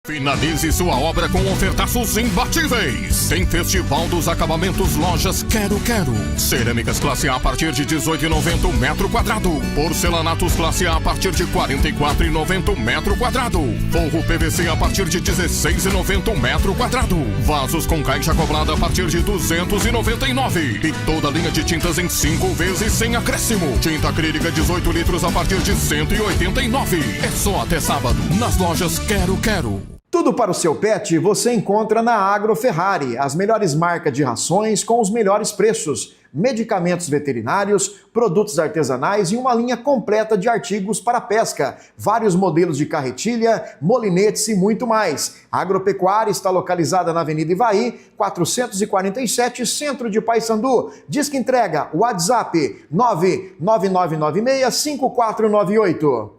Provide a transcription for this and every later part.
Finalize sua obra com ofertaços imbatíveis. Tem Festival dos Acabamentos Lojas Quero Quero. Cerâmicas classe A partir de 18,90 o metro quadrado. Porcelanatos classe A partir de 44,90 o metro quadrado. Forro PVC a partir de 16,90 o metro quadrado. Vasos com caixa acoplada a partir de 299. E toda linha de tintas em 5 vezes sem acréscimo. Tinta acrílica 18 litros a partir de 189. É só até sábado nas lojas Quero Quero. Tudo para o seu pet você encontra na Agroferrari, as melhores marcas de rações com os melhores preços, medicamentos veterinários, produtos artesanais e uma linha completa de artigos para pesca, vários modelos de carretilha, molinetes e muito mais. A Agropecuária está localizada na Avenida Ivaí, 447, Centro de Paysandu. Disque entrega, WhatsApp 999965498.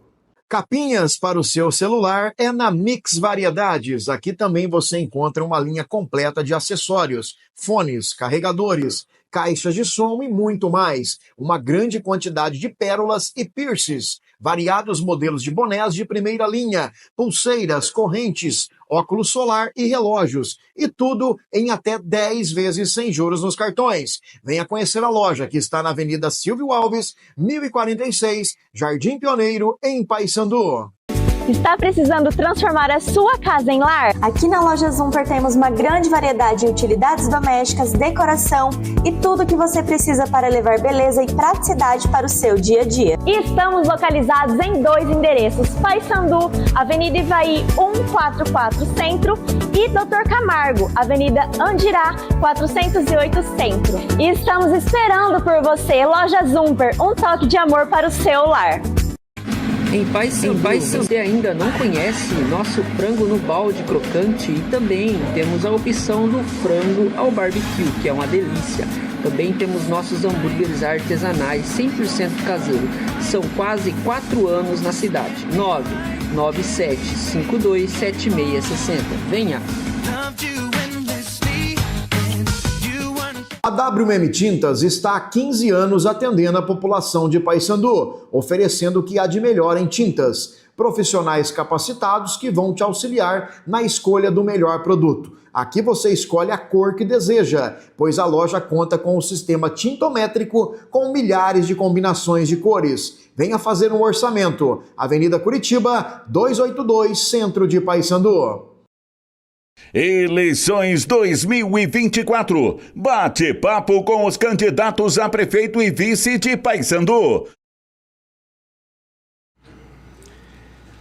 Capinhas para o seu celular é na Mix Variedades. Aqui também você encontra uma linha completa de acessórios, fones, carregadores, caixas de som e muito mais. Uma grande quantidade de pérolas e piercings, variados modelos de bonés de primeira linha, pulseiras, correntes, óculos solar e relógios. E tudo em até 10 vezes sem juros nos cartões. Venha conhecer a loja que está na Avenida Silvio Alves, 1046, Jardim Pioneiro, em Paysandu. Está precisando transformar a sua casa em lar? Aqui na loja Zumper temos uma grande variedade de utilidades domésticas, decoração e tudo que você precisa para levar beleza e praticidade para o seu dia a dia. E estamos localizados em 2 endereços: Paysandu, Avenida Ivaí 144 Centro, e Dr. Camargo, Avenida Andirá 408 Centro. E estamos esperando por você. Loja Zumper, um toque de amor para o seu lar. Em Paysandu, você ainda não conhece nosso frango no balde crocante, e também temos a opção do frango ao barbecue, que é uma delícia. Também temos nossos hambúrgueres artesanais 100% caseiro. São quase 4 anos na cidade. 997527660. Venha! A WM Tintas está há 15 anos atendendo a população de Paysandu, oferecendo o que há de melhor em tintas. Profissionais capacitados que vão te auxiliar na escolha do melhor produto. Aqui você escolhe a cor que deseja, pois a loja conta com o sistema tintométrico com milhares de combinações de cores. Venha fazer um orçamento. Avenida Curitiba, 282, Centro de Paysandu. Eleições 2024. Bate-papo com os candidatos a prefeito e vice de Paysandu.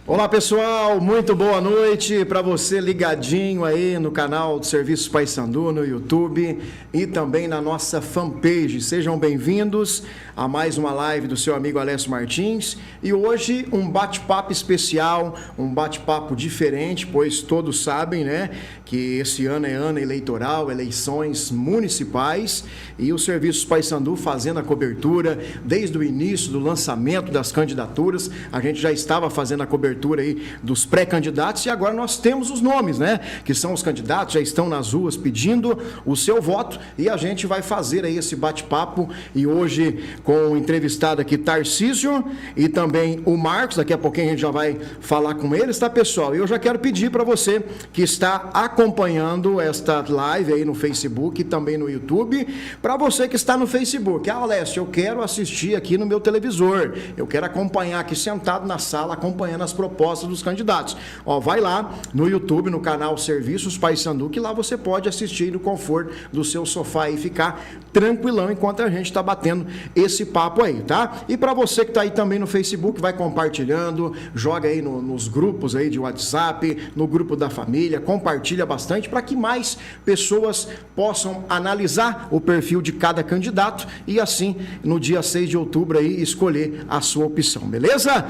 Olá pessoal, muito boa noite para você ligadinho aí no canal do Serviços Paysandu no YouTube e também na nossa fanpage. Sejam bem-vindos a mais uma live do seu amigo Alessio Martins, e hoje um bate-papo especial, um bate-papo diferente, pois todos sabem, né, que esse ano é ano eleitoral, eleições municipais, e o Serviços Paysandu fazendo a cobertura desde o início do lançamento das candidaturas. A gente já estava fazendo a cobertura aí dos pré-candidatos e agora nós temos os nomes, né, que são os candidatos, já estão nas ruas pedindo o seu voto, e a gente vai fazer aí esse bate-papo, e hoje com o entrevistado aqui, Tarcísio, e também o Marcos. Daqui a pouquinho a gente já vai falar com eles, tá, pessoal? E eu já quero pedir para você que está acompanhando esta live aí no Facebook e também no YouTube, para você que está no Facebook: Alessio, eu quero assistir aqui no meu televisor, eu quero acompanhar aqui sentado na sala, acompanhando as propostas dos candidatos. Ó, vai lá no YouTube, no canal Serviços Paysandu, que lá você pode assistir no conforto do seu sofá e ficar tranquilão enquanto a gente está batendo esse papo aí, tá? E para você que está aí também no Facebook, vai compartilhando, joga aí nos grupos aí de WhatsApp, no grupo da família, compartilha bastante para que mais pessoas possam analisar o perfil de cada candidato e assim, no dia 6 de outubro aí, escolher a sua opção, beleza?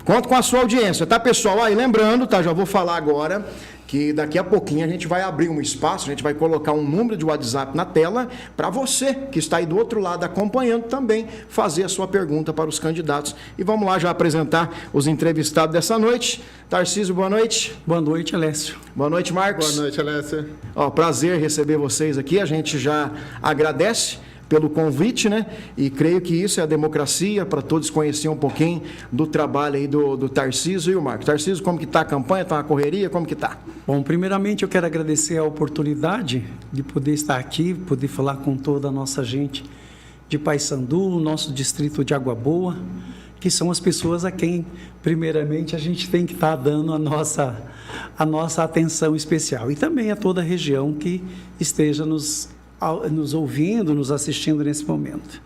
Conto com a sua audiência, tá, pessoal? Aí, lembrando, tá, já vou falar agora que daqui a pouquinho a gente vai abrir um espaço, a gente vai colocar um número de WhatsApp na tela para você que está aí do outro lado acompanhando também fazer a sua pergunta para os candidatos. E vamos lá já apresentar os entrevistados dessa noite. Tarcísio, boa noite. Boa noite, Alessio. Boa noite, Marcos. Boa noite, Alessio. Ó, prazer receber vocês aqui, a gente já agradece pelo convite, né? E creio que isso é a democracia, para todos conhecerem um pouquinho do trabalho aí do Tarcísio e o Marcos. Tarcísio, como que está a campanha? Está uma correria? Como que está? Bom, primeiramente eu quero agradecer a oportunidade de poder estar aqui, poder falar com toda a nossa gente de Paysandu, nosso distrito de Água Boa, que são as pessoas a quem, primeiramente, a gente tem que estar dando a nossa atenção especial. E também a toda a região que esteja nos ouvindo, nos assistindo nesse momento.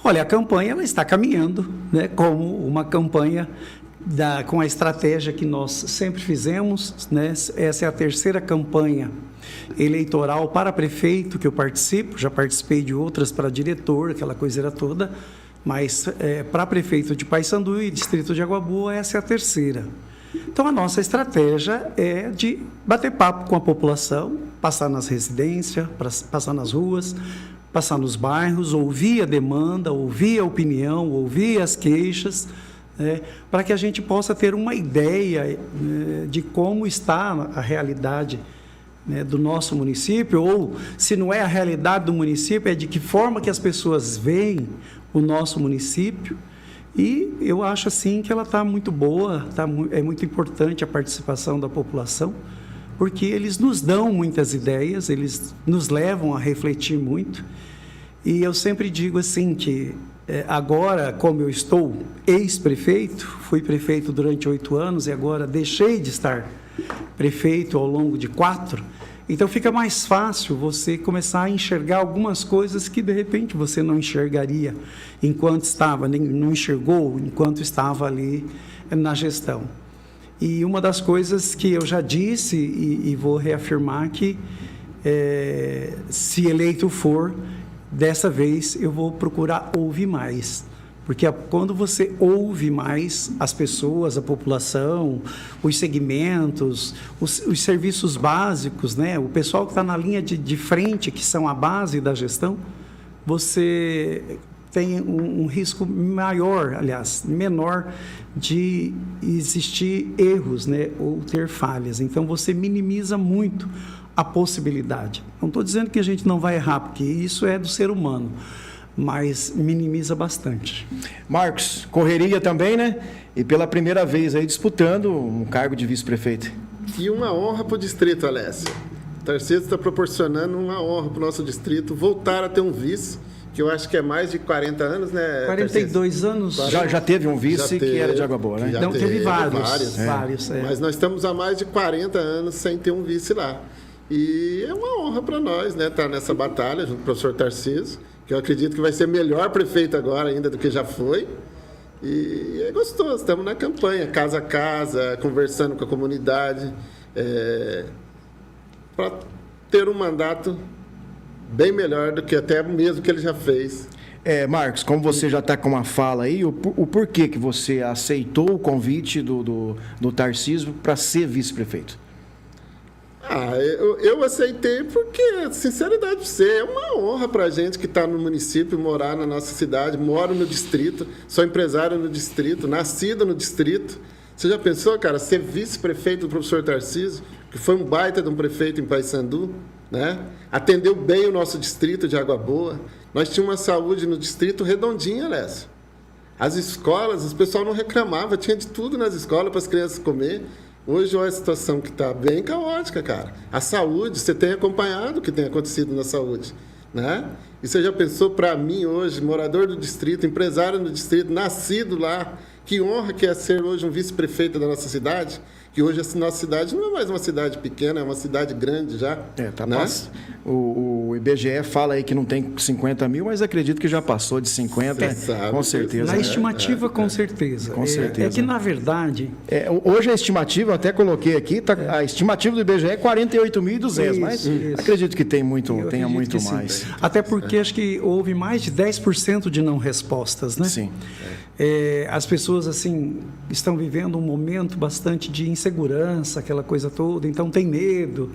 Olha, a campanha ela está caminhando, né, como uma campanha com a estratégia que nós sempre fizemos, né? Essa é a terceira campanha eleitoral para prefeito que eu participo, já participei de outras para diretor, aquela coiseira toda, mas para prefeito de Paysandu e distrito de Água Boa, essa é a terceira. Então, a nossa estratégia é de bater papo com a população, passar nas residências, passar nas ruas, passar nos bairros, ouvir a demanda, ouvir a opinião, ouvir as queixas, para que a gente possa ter uma ideia de como está a realidade do nosso município, ou se não é a realidade do município, é de que forma que as pessoas veem o nosso município. E eu acho assim que ela está muito boa, é muito importante a participação da população, porque eles nos dão muitas ideias, eles nos levam a refletir muito. E eu sempre digo assim que agora, como eu estou ex-prefeito, fui prefeito durante 8 anos e agora deixei de estar prefeito ao longo de 4, então fica mais fácil você começar a enxergar algumas coisas que de repente você não enxergaria enquanto estava, nem não enxergou enquanto estava ali na gestão. E uma das coisas que eu já disse e vou reafirmar que se eleito for, dessa vez eu vou procurar ouvir mais, porque quando você ouve mais as pessoas, a população, os segmentos, os serviços básicos, né? O pessoal que está na linha de frente, que são a base da gestão, você tem um risco maior, aliás, menor, de existir erros, né? Ou ter falhas. Então, você minimiza muito a possibilidade. Não estou dizendo que a gente não vai errar, porque isso é do ser humano, mas minimiza bastante. Marcos, correria também, né? E pela primeira vez aí disputando um cargo de vice-prefeito. E uma honra para o distrito, Alessio. O Tarcísio está proporcionando uma honra para o nosso distrito voltar a ter um vice, que eu acho que é mais de 40 anos, né? 42 anos. Já teve um vice que era de Água Boa, né? Não, teve vários. Mas nós estamos há mais de 40 anos sem ter um vice lá. E é uma honra para nós, né? Estar nessa batalha junto com o professor Tarcísio, que eu acredito que vai ser melhor prefeito agora ainda do que já foi. E é gostoso, estamos na campanha, casa a casa, conversando com a comunidade, para ter um mandato bem melhor do que até mesmo que ele já fez. Marcos, como você já está com uma fala aí, o porquê que você aceitou o convite do Tarcísio para ser vice-prefeito? Eu aceitei porque, sinceridade de ser, é uma honra para a gente que está no município, morar na nossa cidade, moro no distrito, sou empresário no distrito, nascido no distrito. Você já pensou, cara, ser vice-prefeito do professor Tarcísio, que foi um baita de um prefeito em Paysandu, né? Atendeu bem o nosso distrito de Água Boa. Nós tínhamos uma saúde no distrito redondinha, Alessio. As escolas, o pessoal não reclamava, tinha de tudo nas escolas para as crianças comer. Hoje, olha a situação que está bem caótica, cara. A saúde, você tem acompanhado o que tem acontecido na saúde, né? E você já pensou, para mim hoje, morador do distrito, empresário no distrito, nascido lá, que honra que é ser hoje um vice-prefeito da nossa cidade, que hoje a nossa cidade não é mais uma cidade pequena, é uma cidade grande já. Né? O IBGE fala aí que não tem 50 mil, mas acredito que já passou de 50, com certeza. Na estimativa, com certeza. Com certeza. É que, na verdade... hoje a estimativa, eu até coloquei aqui, a estimativa do IBGE é 48.200, mas acredito que tenha muito mais. Sim. Até porque acho que houve mais de 10% de não respostas, né? Sim. As pessoas, assim, estão vivendo um momento bastante de insegurança, aquela coisa toda, então tem medo,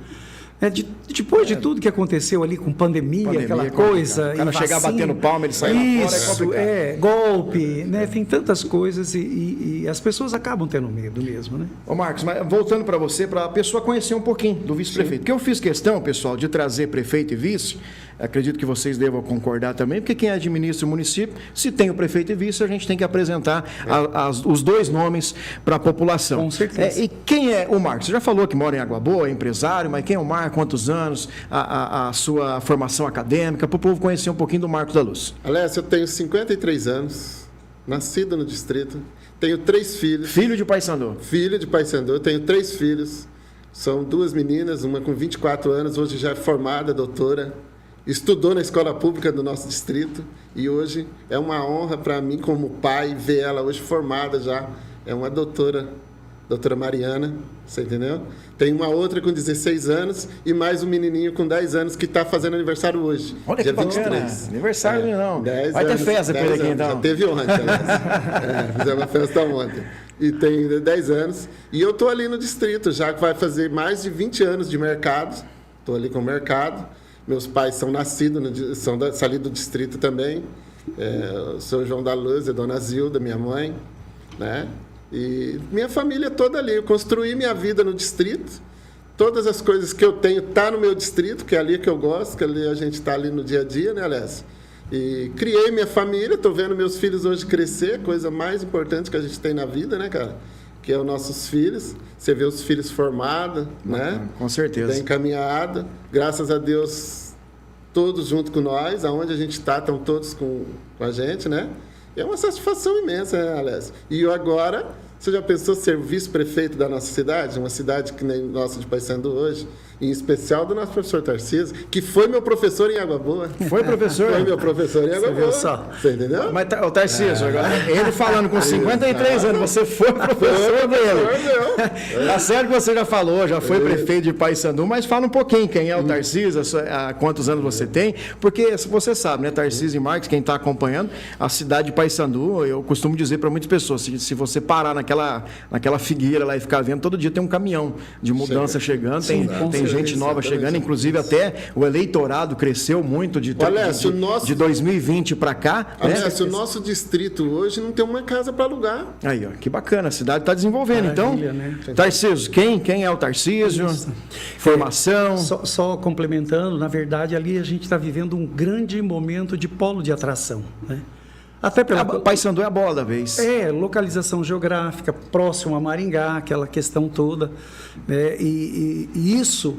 Depois de tudo que aconteceu ali com pandemia aquela coisa... O cara chegar batendo palma, ele sai lá fora, Isso, golpe, né? Tem tantas coisas e as pessoas acabam tendo medo mesmo, né? Ô Marcos, mas voltando para você, para a pessoa conhecer um pouquinho do vice-prefeito. Porque eu fiz questão, pessoal, de trazer prefeito e vice, acredito que vocês devam concordar também, porque quem administra o município, se tem o prefeito e vice, a gente tem que apresentar os dois nomes para a população. Com certeza. E quem é o Marcos? Você já falou que mora em Água Boa, é empresário, mas quem é o Marcos? Quantos anos? A sua formação acadêmica, para o povo conhecer um pouquinho do Marcos da Luz. Alessio, eu tenho 53 anos, nascido no distrito, tenho 3 filhos. Filho de Paysandu. Filho de Paysandu, eu tenho 3 filhos, são 2 meninas, uma com 24 anos, hoje já é formada, doutora, estudou na escola pública do nosso distrito e hoje é uma honra para mim como pai ver ela hoje formada já, é uma doutora Mariana, você entendeu? Tem uma outra com 16 anos e mais um menininho com 10 anos que está fazendo aniversário hoje. Olha dia que bacana. 23. Aniversário não. Vai ter anos, festa com ele aqui então. Já teve ontem, fizemos uma festa ontem. E tem 10 anos. E eu estou ali no distrito, já que vai fazer mais de 20 anos de mercado. Estou ali com o mercado. Meus pais são nascidos, são ali do distrito também. O seu João da Luz e a dona Zilda, minha mãe, né? E minha família toda ali. Eu construí minha vida no distrito. Todas as coisas que eu tenho tá no meu distrito, que é ali que eu gosto, que ali a gente está ali no dia a dia, né, Alessio? E criei minha família, estou vendo meus filhos hoje crescer, coisa mais importante que a gente tem na vida, né, cara? Que é os nossos filhos. Você vê os filhos formados, né? Com certeza. Bem encaminhado. Graças a Deus, todos junto com nós. Aonde a gente está, estão todos com a gente, né? É uma satisfação imensa, né, Alessio? E agora, você já pensou ser vice-prefeito da nossa cidade? Uma cidade que nem nossa de Paysandu hoje, em especial do nosso professor Tarcísio, que foi meu professor em Água Boa. Foi professor? Foi meu professor em Água Boa. Você entendeu? Mas o Tarcísio, agora, ele falando com 53 anos, você foi professor dele. Tá certo que você já falou, já foi prefeito de Paysandu, mas fala um pouquinho quem é o Tarcísio, há quantos anos você tem, porque você sabe, né, Tarcísio e Marcos, quem está acompanhando, a cidade de Paysandu, eu costumo dizer para muitas pessoas, se você parar naquela figueira lá e ficar vendo, todo dia tem um caminhão de mudança chegando, tem gente nova chegando, inclusive até o eleitorado cresceu muito de 2020 para cá. Alessio, o nosso distrito hoje não tem uma casa para alugar. Aí, ó, que bacana, a cidade está desenvolvendo. Maravilha, então, né? Tarcísio, quem é o Tarcísio? Formação? Só complementando, na verdade, ali a gente está vivendo um grande momento de polo de atração, né? Até pela Paysandu é a bola da vez. Localização geográfica, próximo a Maringá, aquela questão toda, né? E isso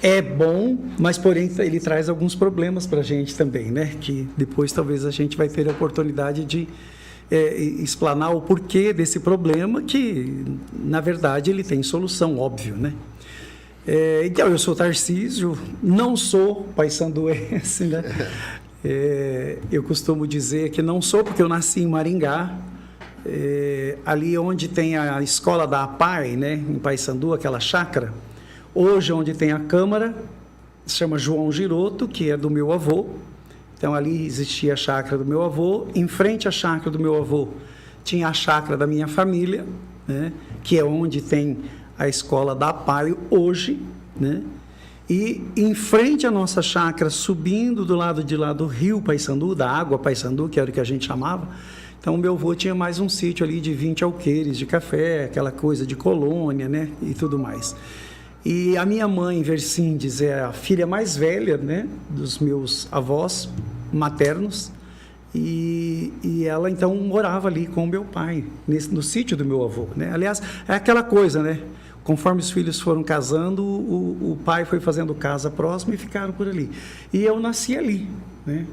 é bom, mas porém ele traz alguns problemas para a gente também, né? Que depois talvez a gente vai ter a oportunidade de explanar o porquê desse problema, que na verdade ele tem solução, óbvio, né? Então, eu sou Tarcísio, não sou paysanduense, né? Eu costumo dizer que não sou, porque eu nasci em Maringá, ali onde tem a escola da APAI, né, em Paysandu, aquela chácara. Hoje, onde tem a Câmara, se chama João Giroto, que é do meu avô. Então, ali existia a chácara do meu avô. Em frente à chácara do meu avô, tinha a chácara da minha família, né, que é onde tem a escola da APAI hoje, né? E em frente à nossa chácara, subindo do lado de lá do rio Paysandu, da água Paysandu, que era o que a gente chamava, então o meu avô tinha mais um sítio ali de 20 alqueires de café, aquela coisa de colônia, né, e tudo mais. E a minha mãe, Vercindes, é a filha mais velha, né, dos meus avós maternos, e ela então morava ali com o meu pai, no sítio do meu avô, né? Aliás, é aquela coisa, né? Conforme os filhos foram casando, o pai foi fazendo casa próxima e ficaram por ali. E eu nasci ali, né?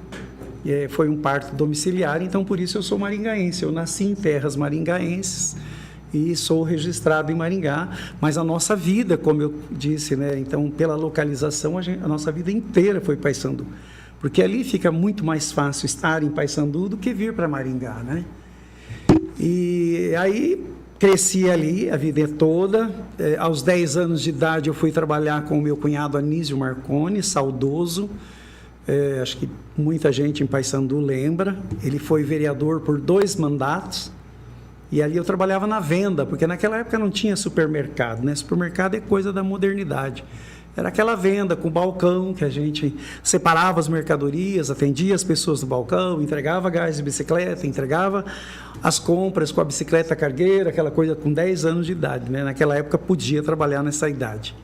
Foi um parto domiciliar, então por isso eu sou maringaense. Eu nasci em terras maringaenses e sou registrado em Maringá, mas a nossa vida, como eu disse, né? Então, pela localização, a nossa vida inteira foi Paysandu. Porque ali fica muito mais fácil estar em Paysandu do que vir para Maringá, né? E aí cresci ali a vida toda. Aos 10 anos de idade eu fui trabalhar com o meu cunhado Anísio Marconi, saudoso. Acho que muita gente em Paysandu lembra. Ele foi vereador por 2 mandatos. E ali eu trabalhava na venda, porque naquela época não tinha supermercado, né? Supermercado é coisa da modernidade. Era aquela venda com balcão, que a gente separava as mercadorias, atendia as pessoas do balcão, entregava gás de bicicleta, entregava as compras com a bicicleta cargueira, aquela coisa com 10 anos de idade, né? Naquela época podia trabalhar nessa idade.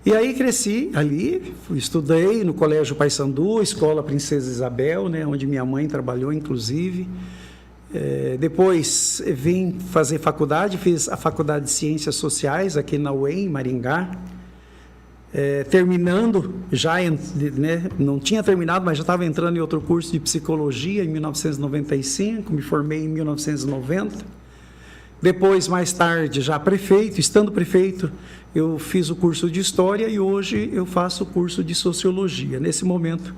E aí cresci ali, estudei no Colégio Paissandu, Escola Princesa Isabel, né, onde minha mãe trabalhou, inclusive. Depois vim fazer faculdade, fiz a Faculdade de Ciências Sociais aqui na UEM, em Maringá. Terminando, já, né, não tinha terminado, mas já estava entrando em outro curso de Psicologia em 1995, me formei em 1990. Depois, mais tarde, já prefeito, estando prefeito, eu fiz o curso de História e hoje eu faço o curso de Sociologia. Nesse momento,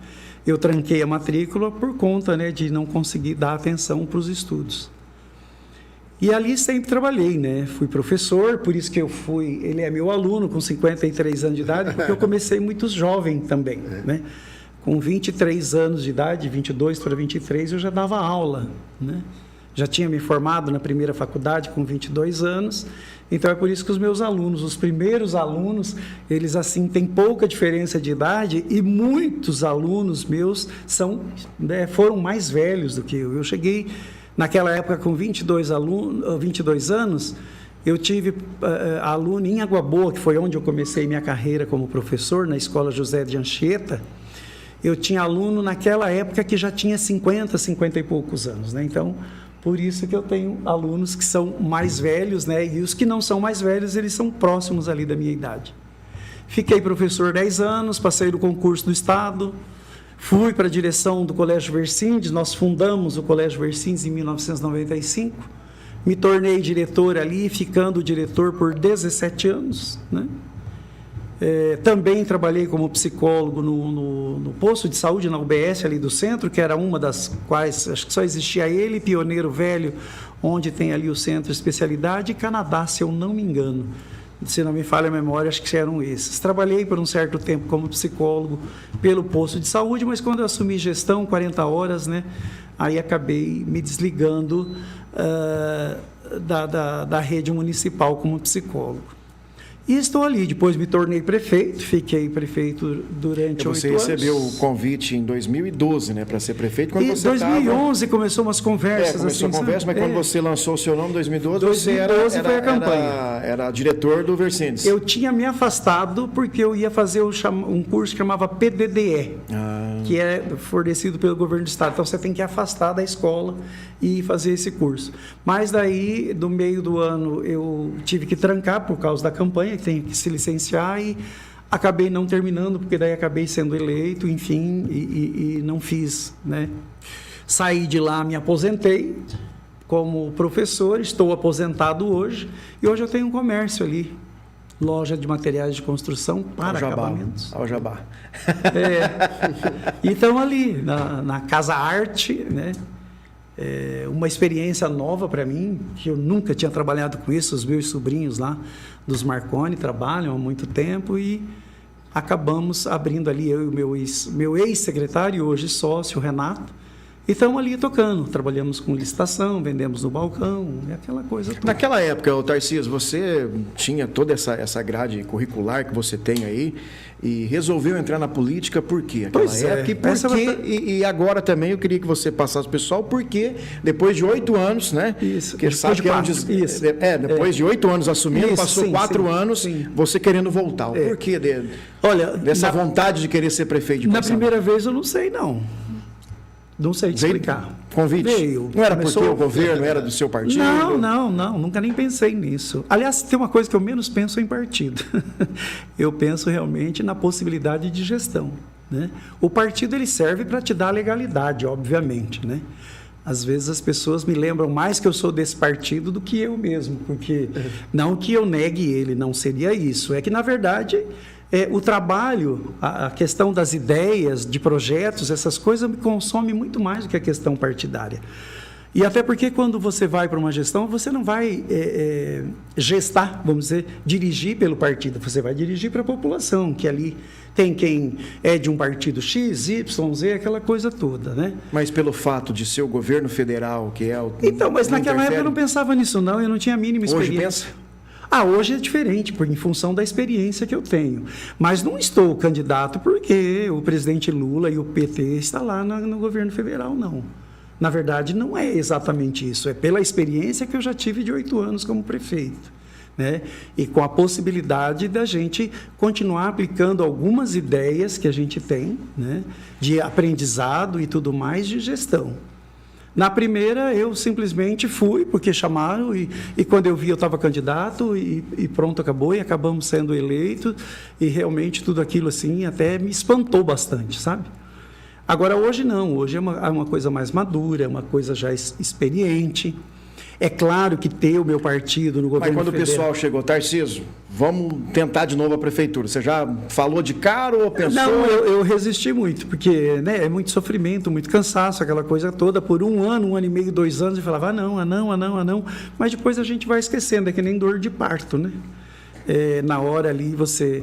eu tranquei a matrícula por conta, né, de não conseguir dar atenção para os estudos. E ali sempre trabalhei, né? Fui professor, por isso que ele é meu aluno com 53 anos de idade, porque eu comecei muito jovem também, né? Com 23 anos de idade, 22 para 23, eu já dava aula, né? Já tinha me formado na primeira faculdade com 22 anos, então é por isso que os meus alunos, os primeiros alunos, eles assim têm pouca diferença de idade e muitos alunos meus foram mais velhos do que eu. Eu cheguei naquela época com 22 anos, eu tive aluno em Água Boa, que foi onde eu comecei minha carreira como professor, na Escola José de Anchieta. Eu tinha aluno naquela época que já tinha 50 e poucos anos, né? Então, por isso que eu tenho alunos que são mais velhos, né? E os que não são mais velhos, eles são próximos ali da minha idade. Fiquei professor 10 anos, passei no concurso do Estado, fui para a direção do Colégio Vercindes, nós fundamos o Colégio Vercindes em 1995, me tornei diretor ali, ficando diretor por 17 anos, né? Também trabalhei como psicólogo no posto de saúde, na UBS ali do centro, que era uma das quais, acho que só existia ele, Pioneiro Velho, onde tem ali o centro de especialidade, e Canadá, se eu não me engano. Se não me falha a memória, acho que eram esses. Trabalhei por um certo tempo como psicólogo pelo posto de saúde, mas quando eu assumi gestão, 40 horas, né, aí acabei me desligando da rede municipal como psicólogo. E estou ali, depois me tornei prefeito, fiquei prefeito durante 8 anos. Você recebeu o convite em 2012, né, para ser prefeito? Quando em 2011 começou umas conversas. Começou assim, a conversa, mas quando você lançou o seu nome em 2012, 2012 foi a campanha. Era diretor do Vercindes. Eu tinha me afastado porque eu ia fazer um curso que chamava PDDE, que é fornecido pelo governo do estado. Então, você tem que afastar da escola e fazer esse curso. Mas daí, do meio do ano, eu tive que trancar por causa da campanha, que tem que se licenciar, e acabei não terminando, porque daí acabei sendo eleito, enfim, e não fiz, né? Saí de lá, me aposentei como professor, estou aposentado hoje, e hoje eu tenho um comércio ali, loja de materiais de construção para acabamentos. Ao Jabá. E estamos ali, na Casa Arte, né? Uma experiência nova para mim, que eu nunca tinha trabalhado com isso. Os meus sobrinhos lá dos Marconi trabalham há muito tempo e acabamos abrindo ali, eu e o meu ex-secretário, hoje sócio, Renato, e estamos ali tocando. Trabalhamos com licitação, vendemos no balcão, aquela coisa toda. Naquela época, Tarcísio, você tinha toda essa grade curricular que você tem aí e resolveu entrar na política por quê? E agora também eu queria que você passasse para o pessoal porque depois de 8 anos, né? Isso. Que sabe que depois de 8 anos assumindo, passou 4 anos, você querendo voltar. Por quê dessa vontade de querer ser prefeito de Paissandu? Na primeira vez eu não sei, não. Não sei te explicar. Convite? Veio. Não era porque o governo era do seu partido? Não. Nunca nem pensei nisso. Aliás, tem uma coisa que eu menos penso em partido. Eu penso realmente na possibilidade de gestão, né? O partido ele serve para te dar legalidade, obviamente, né? Às vezes as pessoas me lembram mais que eu sou desse partido do que eu mesmo, porque não que eu negue ele, não seria isso. É que, na verdade, o trabalho, a questão das ideias, de projetos, essas coisas me consome muito mais do que a questão partidária. E até porque quando você vai para uma gestão, você não vai gestar, vamos dizer, dirigir pelo partido, você vai dirigir para a população, que ali tem quem é de um partido X, Y, Z, aquela coisa toda, né? Mas pelo fato de ser o governo federal, que é o... Então, mas naquela época eu não pensava nisso, não, eu não tinha a mínima experiência. Hoje pensa? Hoje é diferente, em função da experiência que eu tenho. Mas não estou candidato porque o presidente Lula e o PT estão lá no governo federal, não. Na verdade, não é exatamente isso. É pela experiência que eu já tive de 8 anos como prefeito, né? E com a possibilidade da gente continuar aplicando algumas ideias que a gente tem, né? De aprendizado e tudo mais, de gestão. Na primeira, eu simplesmente fui, porque chamaram, e quando eu vi, eu estava candidato, e pronto, acabou, e acabamos sendo eleitos, e realmente tudo aquilo assim até me espantou bastante, sabe? Agora, hoje não, hoje é uma coisa mais madura, é uma coisa já experiente. É claro que ter o meu partido no governo federal... Mas quando o pessoal chegou, Tarcísio, vamos tentar de novo a prefeitura. Você já falou de cara ou pensou? Não, eu resisti muito, porque, né, é muito sofrimento, muito cansaço, aquela coisa toda. Por 1 ano, 1 ano e meio, 2 anos, eu falava, não. Mas depois a gente vai esquecendo, é que nem dor de parto, né? Na hora ali você...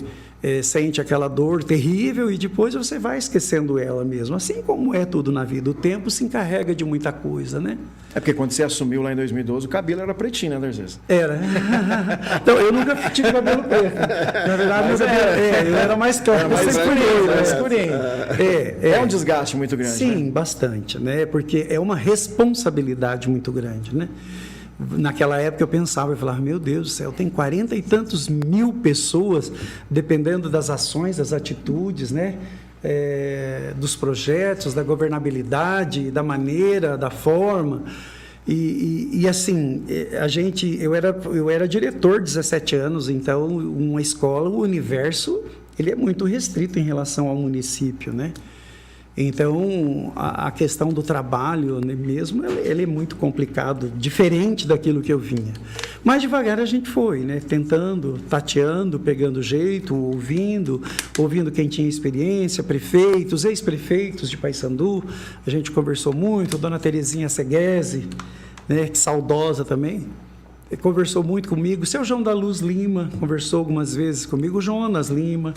sente aquela dor terrível e depois você vai esquecendo ela mesmo. Assim como é tudo na vida, o tempo se encarrega de muita coisa, né? É porque quando você assumiu lá em 2012, o cabelo era pretinho, né, Darcísio? Era. Então, eu nunca tive cabelo preto. Na verdade, eu era mais claro. Mais escurinho. É um desgaste muito grande, sim, né? Bastante, né? Porque é uma responsabilidade muito grande, né? Naquela época eu pensava, eu falava, meu Deus do céu, tem 40 e tantos mil pessoas, dependendo das ações, das atitudes, né? Dos projetos, da governabilidade, da maneira, da forma. E assim, eu era diretor 17 anos, então uma escola, o universo, ele é muito restrito em relação ao município, né? Então, a questão do trabalho mesmo, ele é muito complicado, diferente daquilo que eu vinha. Mas devagar a gente foi, né? Tentando, tateando, pegando jeito, ouvindo quem tinha experiência, prefeitos, ex-prefeitos de Paysandu. A gente conversou muito, Dona Terezinha Seguese, né? Que saudosa também. Conversou muito comigo, o seu João da Luz Lima conversou algumas vezes comigo, o Jonas Lima,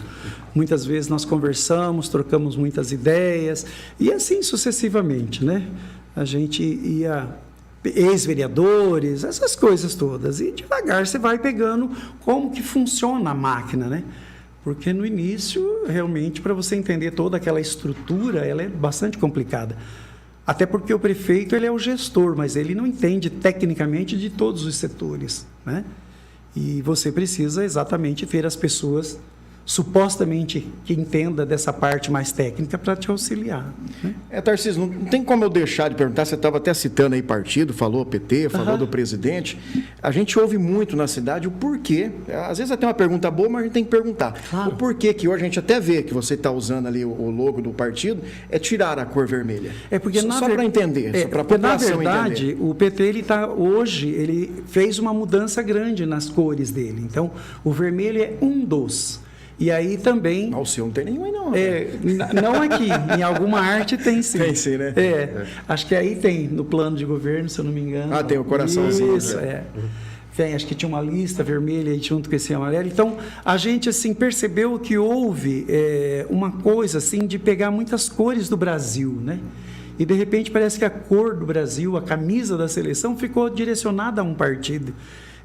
muitas vezes nós conversamos, trocamos muitas ideias, e assim sucessivamente, né? A gente ia, ex-vereadores, essas coisas todas, e devagar você vai pegando como que funciona a máquina, né? Porque no início, realmente, para você entender toda aquela estrutura, ela é bastante complicada. Até porque o prefeito, ele é o gestor, mas ele não entende tecnicamente de todos os setores, né? E você precisa exatamente ter as pessoas supostamente que entenda dessa parte mais técnica para te auxiliar, né? Tarcísio, não tem como eu deixar de perguntar, você estava até citando aí partido, falou PT, falou do presidente. A gente ouve muito na cidade o porquê, às vezes até uma pergunta boa, mas a gente tem que perguntar. Claro. O porquê que hoje a gente até vê que você está usando ali o logo do partido, é tirar a cor vermelha. Porque só para entender, só para a população entender. Na verdade, o PT, ele fez uma mudança grande nas cores dele. Então, o vermelho é um dos. E aí também... O seu não tem nenhum aí não. Não aqui, em alguma arte tem sim. Tem sim, né? Acho que aí tem, no plano de governo, se eu não me engano. Tem o coraçãozinho. Isso, Tem, acho que tinha uma lista vermelha aí junto com esse amarelo. Então, a gente assim percebeu que houve uma coisa assim de pegar muitas cores do Brasil, né? E de repente parece que a cor do Brasil, a camisa da seleção ficou direcionada a um partido.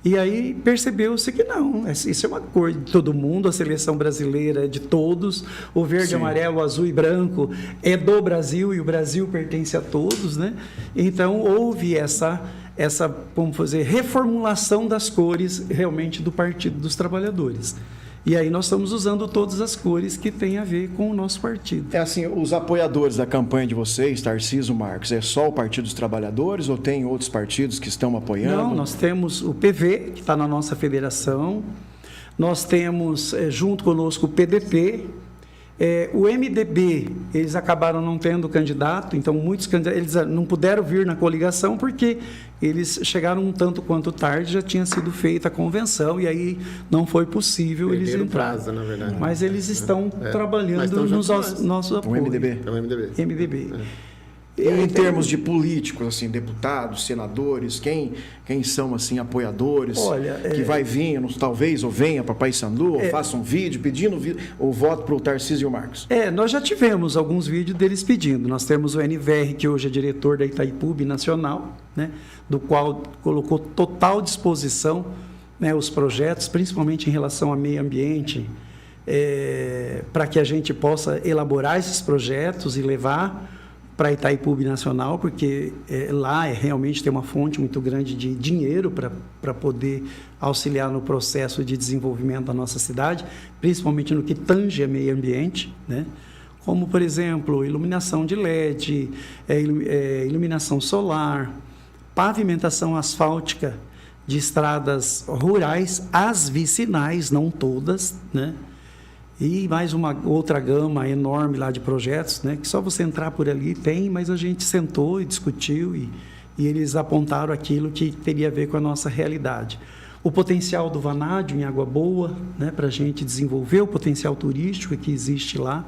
E aí percebeu-se que não, isso é uma cor de todo mundo, a seleção brasileira é de todos, o verde, amarelo, azul e branco é do Brasil e o Brasil pertence a todos, né? Então houve essa vamos fazer, reformulação das cores realmente do Partido dos Trabalhadores. E aí nós estamos usando todas as cores que têm a ver com o nosso partido. Assim, os apoiadores da campanha de vocês, Tarcísio, Marcos, é só o Partido dos Trabalhadores ou tem outros partidos que estão apoiando? Não, nós temos o PV, que está na nossa federação, nós temos junto conosco o PDT, o MDB, eles acabaram não tendo candidato, então muitos candidatos, eles não puderam vir na coligação porque eles chegaram um tanto quanto tarde, já tinha sido feita a convenção e aí não foi possível eles entrarem. Prazo, na verdade. Mas eles estão trabalhando nos nossos apoios. O MDB? É o MDB. MDB. Em termos de políticos, assim, deputados, senadores, quem são assim apoiadores? Olha, que vai vir, talvez, ou venha para Paysandu, ou faça um vídeo pedindo o voto para o Tarcísio e o Marcos? Nós já tivemos alguns vídeos deles pedindo. Nós temos o NVR, que hoje é diretor da Itaipu Nacional, né, do qual colocou total disposição né, os projetos, principalmente em relação ao meio ambiente, para que a gente possa elaborar esses projetos e levar para Itaipu Binacional, porque lá realmente tem uma fonte muito grande de dinheiro para poder auxiliar no processo de desenvolvimento da nossa cidade, principalmente no que tange a meio ambiente, né? Como, por exemplo, iluminação de LED, iluminação solar, pavimentação asfáltica de estradas rurais, as vicinais, não todas, né? E mais uma outra gama enorme lá de projetos, né? Que só você entrar por ali tem, mas a gente sentou e discutiu e eles apontaram aquilo que teria a ver com a nossa realidade. O potencial do vanádio em Água Boa, né? Para a gente desenvolver o potencial turístico que existe lá,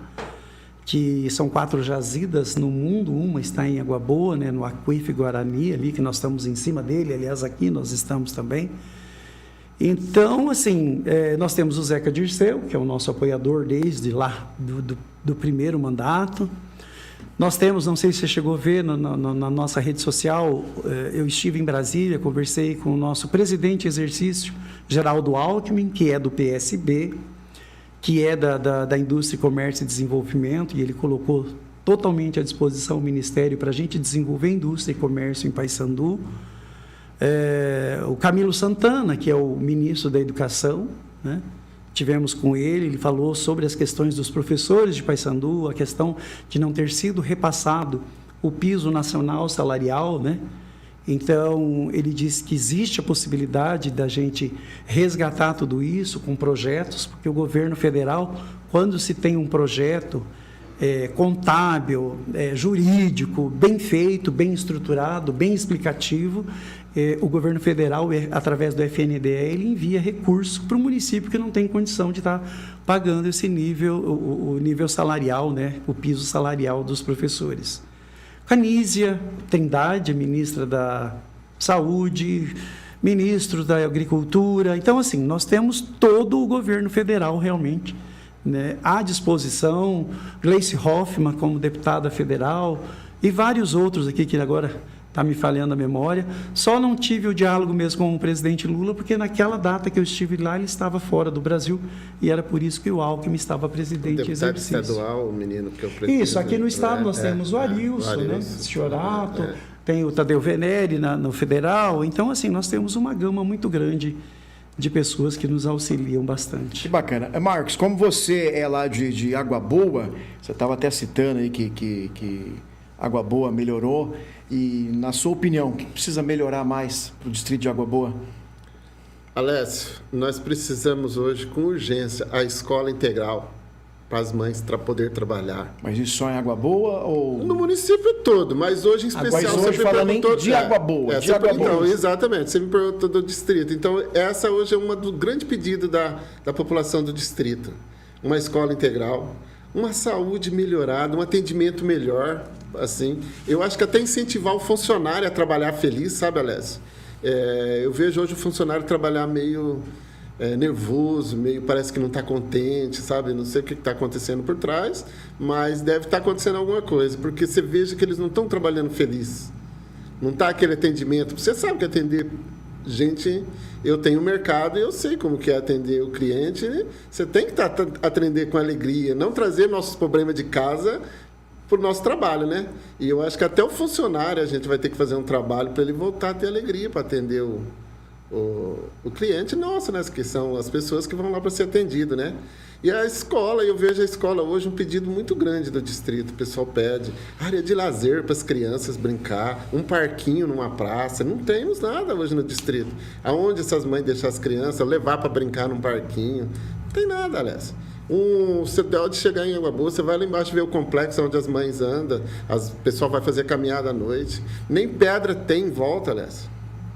que são 4 jazidas no mundo, uma está em Água Boa, né? No Aquífero Guarani, ali que nós estamos em cima dele, aliás, aqui nós estamos também. Então, assim, nós temos o Zeca Dirceu, que é o nosso apoiador desde lá, do primeiro mandato. Nós temos, não sei se você chegou a ver na nossa rede social, eu estive em Brasília, conversei com o nosso presidente em exercício, Geraldo Alckmin, que é do PSB, que é da Indústria, Comércio e Desenvolvimento, e ele colocou totalmente à disposição o Ministério para a gente desenvolver indústria e comércio em Paysandu. O Camilo Santana, que é o ministro da Educação, né? Tivemos com ele falou sobre as questões dos professores de Paysandu, a questão de não ter sido repassado o piso nacional salarial, né? Então, ele disse que existe a possibilidade da gente resgatar tudo isso com projetos, porque o governo federal, quando se tem um projeto contábil, jurídico, bem feito, bem estruturado, bem explicativo, o governo federal, através do FNDE, ele envia recurso para o município que não tem condição de estar pagando esse nível, o nível salarial, né, o piso salarial dos professores. Canísia Trindade, ministra da Saúde, ministro da Agricultura. Então, assim, nós temos todo o governo federal realmente, né, à disposição. Gleice Hoffmann como deputada federal e vários outros aqui que agora está me falhando a memória. Só não tive o diálogo mesmo com o presidente Lula, porque naquela data que eu estive lá, ele estava fora do Brasil, e era por isso que o Alckmin estava presidente em exercício. Estadual, o menino que é o presidente. Isso, aqui no estado nós temos o Arilson, né? Ciorato, tem o Tadeu Venere no federal. Então, assim, nós temos uma gama muito grande de pessoas que nos auxiliam bastante. Que bacana. Marcos, como você é lá de Água Boa, você estava até citando aí que Água Boa melhorou, e na sua opinião, o que precisa melhorar mais para o distrito de Água Boa? Alessio, nós precisamos hoje, com urgência, a escola integral para as mães para poder trabalhar. Mas isso só em Água Boa ou... No município todo, mas hoje em especial... Mas hoje falando de Água Boa. De Água Boa. Então, exatamente, você me perguntou do distrito. Então, essa hoje é uma do grande pedido da população do distrito. Uma escola integral, uma saúde melhorada, um atendimento melhor, assim. Eu acho que até incentivar o funcionário a trabalhar feliz, sabe, Alessio? Eu vejo hoje o funcionário trabalhar meio nervoso, meio parece que não está contente, sabe? Não sei o que está acontecendo por trás, mas deve estar acontecendo alguma coisa, porque você veja que eles não estão trabalhando feliz. Não está aquele atendimento. Você sabe que atender gente... Eu tenho mercado e eu sei como que é atender o cliente, né? Você tem que atender com alegria, não trazer nossos problemas de casa para o nosso trabalho, né? E eu acho que até o funcionário a gente vai ter que fazer um trabalho para ele voltar a ter alegria para atender o cliente nosso, né? Que são as pessoas que vão lá para ser atendido, né? E a escola, eu vejo a escola hoje um pedido muito grande do distrito. O pessoal pede área de lazer para as crianças brincar, um parquinho numa praça. Não temos nada hoje no distrito. Aonde essas mães deixam as crianças, levar para brincar num parquinho? Não tem nada, Alessio. Você pode chegar em Água Boa, você vai lá embaixo ver o complexo onde as mães andam, o pessoal vai fazer caminhada à noite. Nem pedra tem em volta, Alessio.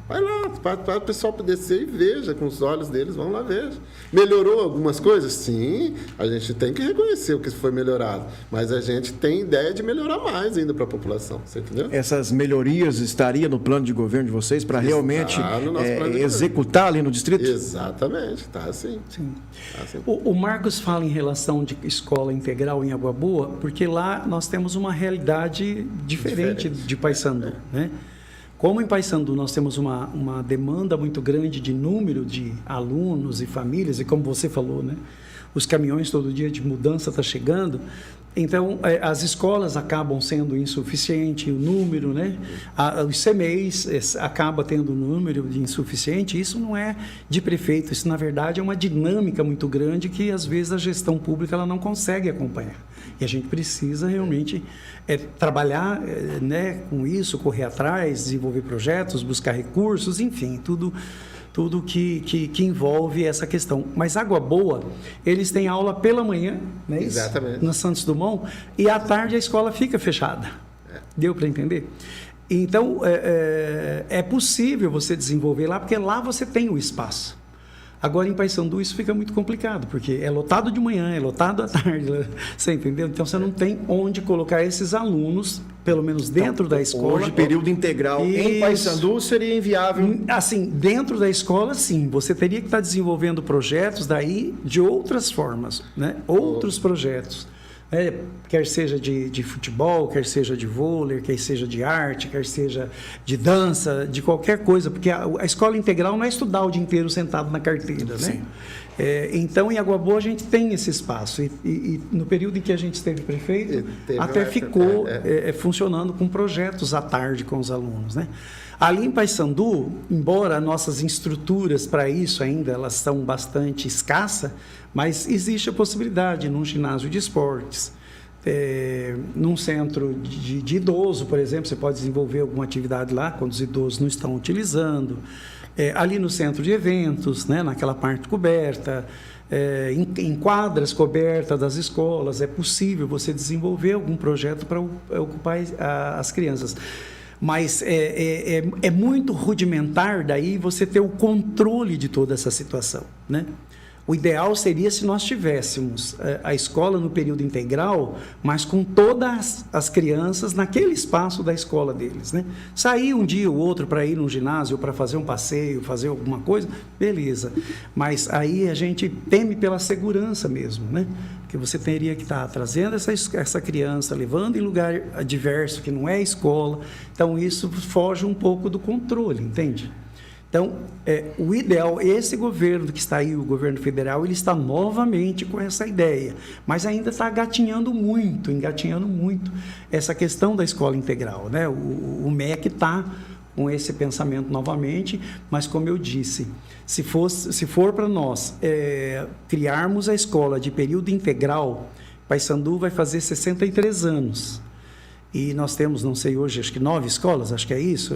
Vai lá, para o pessoal descer e veja com os olhos deles, vão lá ver. Melhorou algumas coisas? Sim, a gente tem que reconhecer o que foi melhorado, mas a gente tem ideia de melhorar mais ainda para a população, você entendeu? Essas melhorias estariam no plano de governo de vocês para realmente executar ali no distrito? Exatamente, está assim. Sim. Tá assim. O Marcos fala em relação de escola integral em Água Boa, porque lá nós temos uma realidade diferente de Paysandu, né? Como em Paysandu nós temos uma demanda muito grande de número de alunos e famílias, e como você falou, né, os caminhões todo dia de mudança estão chegando, então as escolas acabam sendo insuficientes, o número, né, os CMEs acaba tendo um número de insuficiente. Isso não é de prefeito, isso na verdade é uma dinâmica muito grande que às vezes a gestão pública ela não consegue acompanhar. E a gente precisa realmente trabalhar né, com isso, correr atrás, desenvolver projetos, buscar recursos, enfim, tudo que envolve essa questão. Mas Água Boa, eles têm aula pela manhã, né, exatamente, na Santos Dumont, e à tarde a escola fica fechada. Deu para entender? Então, é possível você desenvolver lá, porque lá você tem o espaço. Agora, em Paysandu, isso fica muito complicado, porque é lotado de manhã, é lotado à tarde, você entendeu? Então, você não tem onde colocar esses alunos, pelo menos dentro da escola. Hoje, período integral em Paysandu seria inviável? Assim, dentro da escola, sim. Você teria que estar desenvolvendo projetos daí de outras formas, né? Outros projetos. Quer seja de futebol, quer seja de vôlei, quer seja de arte, quer seja de dança, de qualquer coisa, porque a escola integral não é estudar o dia inteiro sentado na carteira, né? Então, em Água Boa, a gente tem esse espaço. E no período em que a gente esteve prefeito, até ficou funcionando com projetos à tarde com os alunos, né? Ali em Paysandu, embora nossas estruturas para isso ainda elas são bastante escassas, mas existe a possibilidade num ginásio de esportes, num centro de idoso, por exemplo, você pode desenvolver alguma atividade lá quando os idosos não estão utilizando, ali no centro de eventos, né, naquela parte coberta, em quadras cobertas das escolas, é possível você desenvolver algum projeto para ocupar as crianças. Mas é muito rudimentar daí você ter o controle de toda essa situação, né? O ideal seria se nós tivéssemos a escola no período integral, mas com todas as crianças naquele espaço da escola deles, né? Sair um dia ou outro para ir num ginásio, para fazer um passeio, fazer alguma coisa, beleza. Mas aí a gente teme pela segurança mesmo, né? Porque você teria que estar trazendo essa criança, levando em lugar diverso, que não é escola. Então, isso foge um pouco do controle, entende? Então, o ideal, esse governo que está aí, o governo federal, ele está novamente com essa ideia, mas ainda está engatinhando muito essa questão da escola integral, né? O MEC está com esse pensamento novamente, mas como eu disse, se for para nós criarmos a escola de período integral, Paysandu vai fazer 63 anos, e nós temos, não sei hoje, acho que 9 escolas, acho que é isso,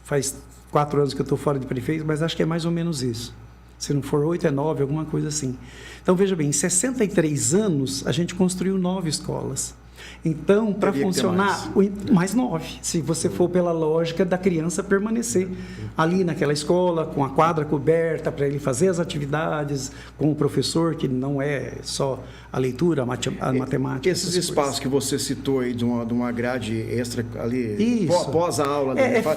faz 4 anos que eu estou fora de prefeito, mas acho que é mais ou menos isso. Se não for 8, é 9, alguma coisa assim. Então, veja bem, em 63 anos, a gente construiu 9 escolas. Então, para funcionar, mais 9, se você for pela lógica da criança permanecer ali naquela escola, com a quadra coberta, para ele fazer as atividades, com o professor, que não é só a leitura, a matemática. Esses espaços que você citou aí de uma grade extra ali, pós a aula...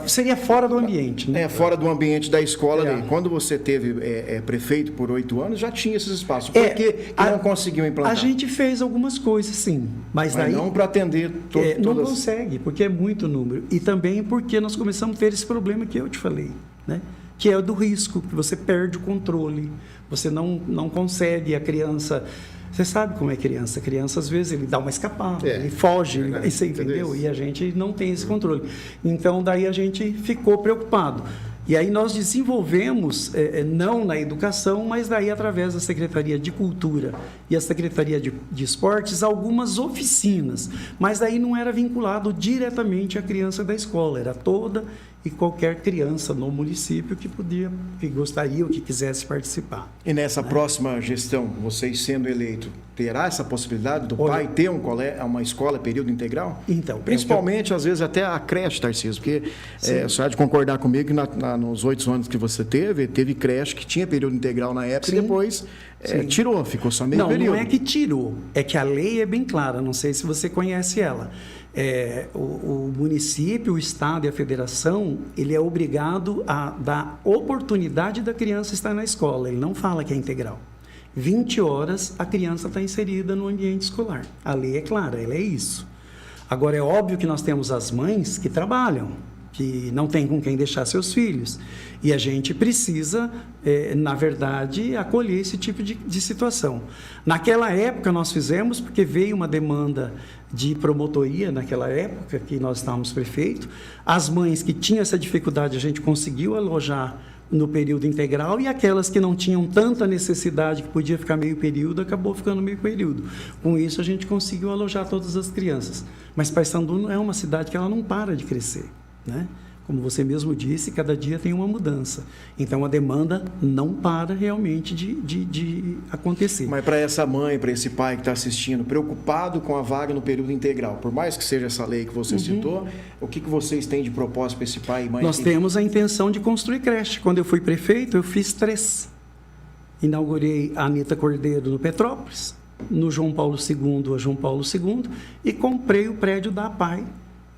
seria fora do ambiente, né? Fora do ambiente da escola ali. Quando você teve prefeito por 8 anos, já tinha esses espaços. Por que não conseguiu implantar? A gente fez algumas coisas, sim, mas daí... não para atender todas... Não consegue, porque é muito número. E também porque nós começamos a ter esse problema que eu te falei, né? Que é o do risco, que você perde o controle, você não consegue, a criança... Você sabe como é criança. A criança, às vezes, ele dá uma escapada, ele foge, você entendeu? E a gente não tem esse controle. Então, daí a gente ficou preocupado. E aí nós desenvolvemos, não na educação, mas daí através da Secretaria de Cultura e a Secretaria de Esportes, algumas oficinas. Mas daí não era vinculado diretamente à criança da escola, era toda e qualquer criança no município que gostaria ou que quisesse participar. E nessa próxima gestão, vocês sendo eleito, terá essa possibilidade do pai ter uma escola período integral? Então, principalmente, às vezes, até a creche, Tarcísio, porque você há de concordar comigo que nos 8 anos que você teve creche que tinha período integral na época, e depois tirou, ficou só meio período. Não é que tirou, é que a lei é bem clara, não sei se você conhece ela. O município, o estado e a federação, ele é obrigado a dar oportunidade da criança estar na escola, ele não fala que é integral. 20 horas a criança está inserida no ambiente escolar. A lei é clara, ela é isso. Agora, é óbvio que nós temos as mães que trabalham, que não tem com quem deixar seus filhos. E a gente precisa, na verdade, acolher esse tipo de situação. Naquela época nós fizemos, porque veio uma demanda de promotoria, naquela época que nós estávamos prefeito. As mães que tinham essa dificuldade, a gente conseguiu alojar no período integral, e aquelas que não tinham tanta necessidade, que podia ficar meio período, acabou ficando meio período. Com isso, a gente conseguiu alojar todas as crianças. Mas Paysandu é uma cidade que ela não para de crescer, né? Como você mesmo disse, cada dia tem uma mudança. Então, a demanda não para realmente de acontecer. Mas para essa mãe, para esse pai que está assistindo, preocupado com a vaga no período integral, por mais que seja essa lei que você citou, o que vocês têm de propósito para esse pai e mãe? Nós temos a intenção de construir creche. Quando eu fui prefeito, eu fiz 3. Inaugurei a Anita Cordeiro no Petrópolis, no João Paulo II, a João Paulo II, e comprei o prédio da APAI,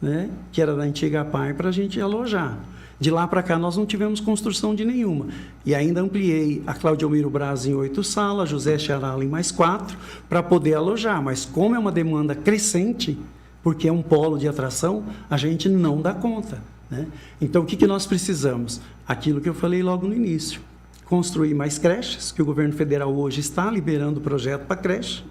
né, que era da antiga APAI, para a gente alojar. De lá para cá, nós não tivemos construção de nenhuma. E ainda ampliei a Claudiomiro Braz em 8 salas, José Charala em mais 4, para poder alojar. Mas como é uma demanda crescente, porque é um polo de atração, a gente não dá conta, né? Então, o que nós precisamos? Aquilo que eu falei logo no início. Construir mais creches, que o governo federal hoje está liberando o projeto para creche.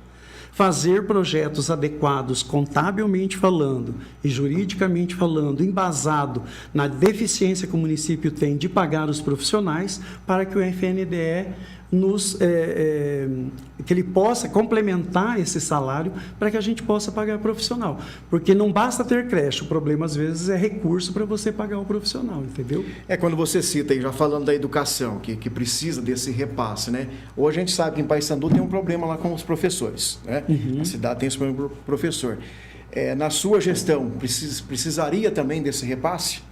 Fazer projetos adequados, contabilmente falando e juridicamente falando, embasado na deficiência que o município tem de pagar os profissionais, para que o FNDE que ele possa complementar esse salário para que a gente possa pagar profissional. Porque não basta ter creche, o problema às vezes é recurso para você pagar o profissional, entendeu? Quando você cita aí, já falando da educação, que precisa desse repasse, né? Hoje a gente sabe que em Paysandu tem um problema lá com os professores, né? A cidade tem esse problema com o professor. Na sua gestão, precisaria também desse repasse?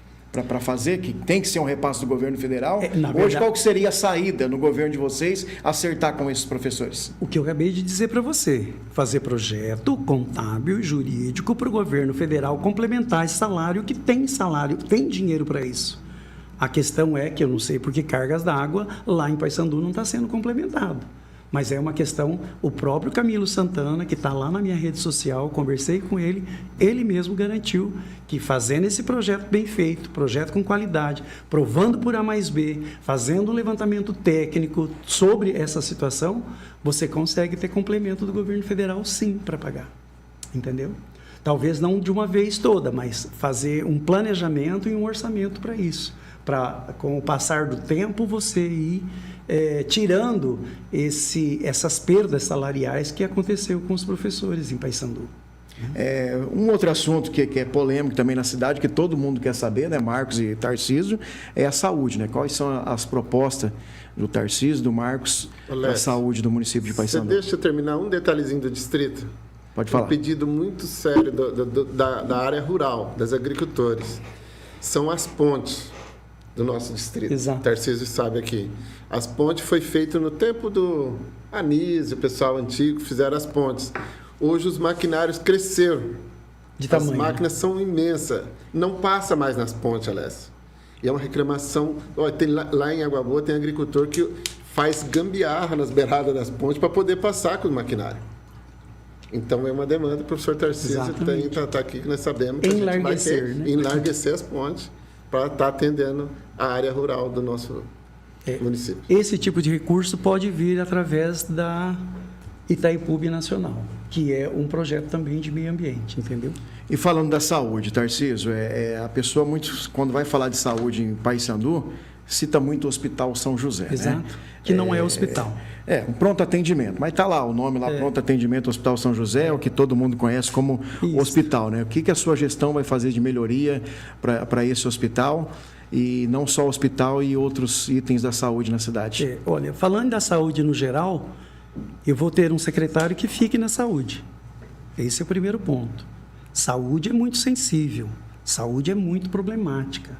Para fazer, que tem que ser um repasse do governo federal. Hoje, qual que seria a saída no governo de vocês acertar com esses professores? O que eu acabei de dizer para você, fazer projeto contábil e jurídico para o governo federal complementar esse salário, que tem salário, tem dinheiro para isso. A questão é que eu não sei porque cargas d'água lá em Paysandu não está sendo complementado. Mas é uma questão, o próprio Camilo Santana, que está lá na minha rede social, conversei com ele, ele mesmo garantiu que fazendo esse projeto bem feito, projeto com qualidade, provando por A mais B, fazendo um levantamento técnico sobre essa situação, você consegue ter complemento do governo federal, sim, para pagar. Entendeu? Talvez não de uma vez toda, mas fazer um planejamento e um orçamento para isso. Para, com o passar do tempo, você ir tirando essas perdas salariais que aconteceu com os professores em Paysandu. Um outro assunto que é polêmico também na cidade, que todo mundo quer saber, né, Marcos e Tarcísio, é a saúde, né? Quais são as propostas do Tarcísio, do Marcos, da saúde do município de Paysandu? Deixa eu terminar um detalhezinho do distrito. Pode falar. Um pedido muito sério da área rural, das agricultores. São as pontes do nosso distrito. Exato. Tarcísio sabe aqui. As pontes foi feito no tempo do Anísio, o pessoal antigo fizeram as pontes. Hoje os maquinários cresceram. De tamanho. As máquinas são imensas. Não passa mais nas pontes, Alessio. E é uma reclamação. Tem lá em Água Boa tem agricultor que faz gambiarra nas beiradas das pontes para poder passar com o maquinário. Então é uma demanda. O professor Tarcísio está aqui, que nós sabemos que a gente vai ter, enlarguecer as pontes para estar atendendo a área rural do nosso município. Esse tipo de recurso pode vir através da Itaipu Nacional, que é um projeto também de meio ambiente, entendeu? E falando da saúde, Tarcísio, a pessoa quando vai falar de saúde em Paysandu, cita muito o Hospital São José. Exato, né? Que não é hospital. Um pronto atendimento, mas está lá o nome lá, pronto atendimento Hospital São José, é o que todo mundo conhece como hospital, né? O que a sua gestão vai fazer de melhoria para esse hospital? E não só o hospital e outros itens da saúde na cidade. Olha, falando da saúde no geral, eu vou ter um secretário que fique na saúde. Esse é o primeiro ponto. Saúde é muito sensível, saúde é muito problemática.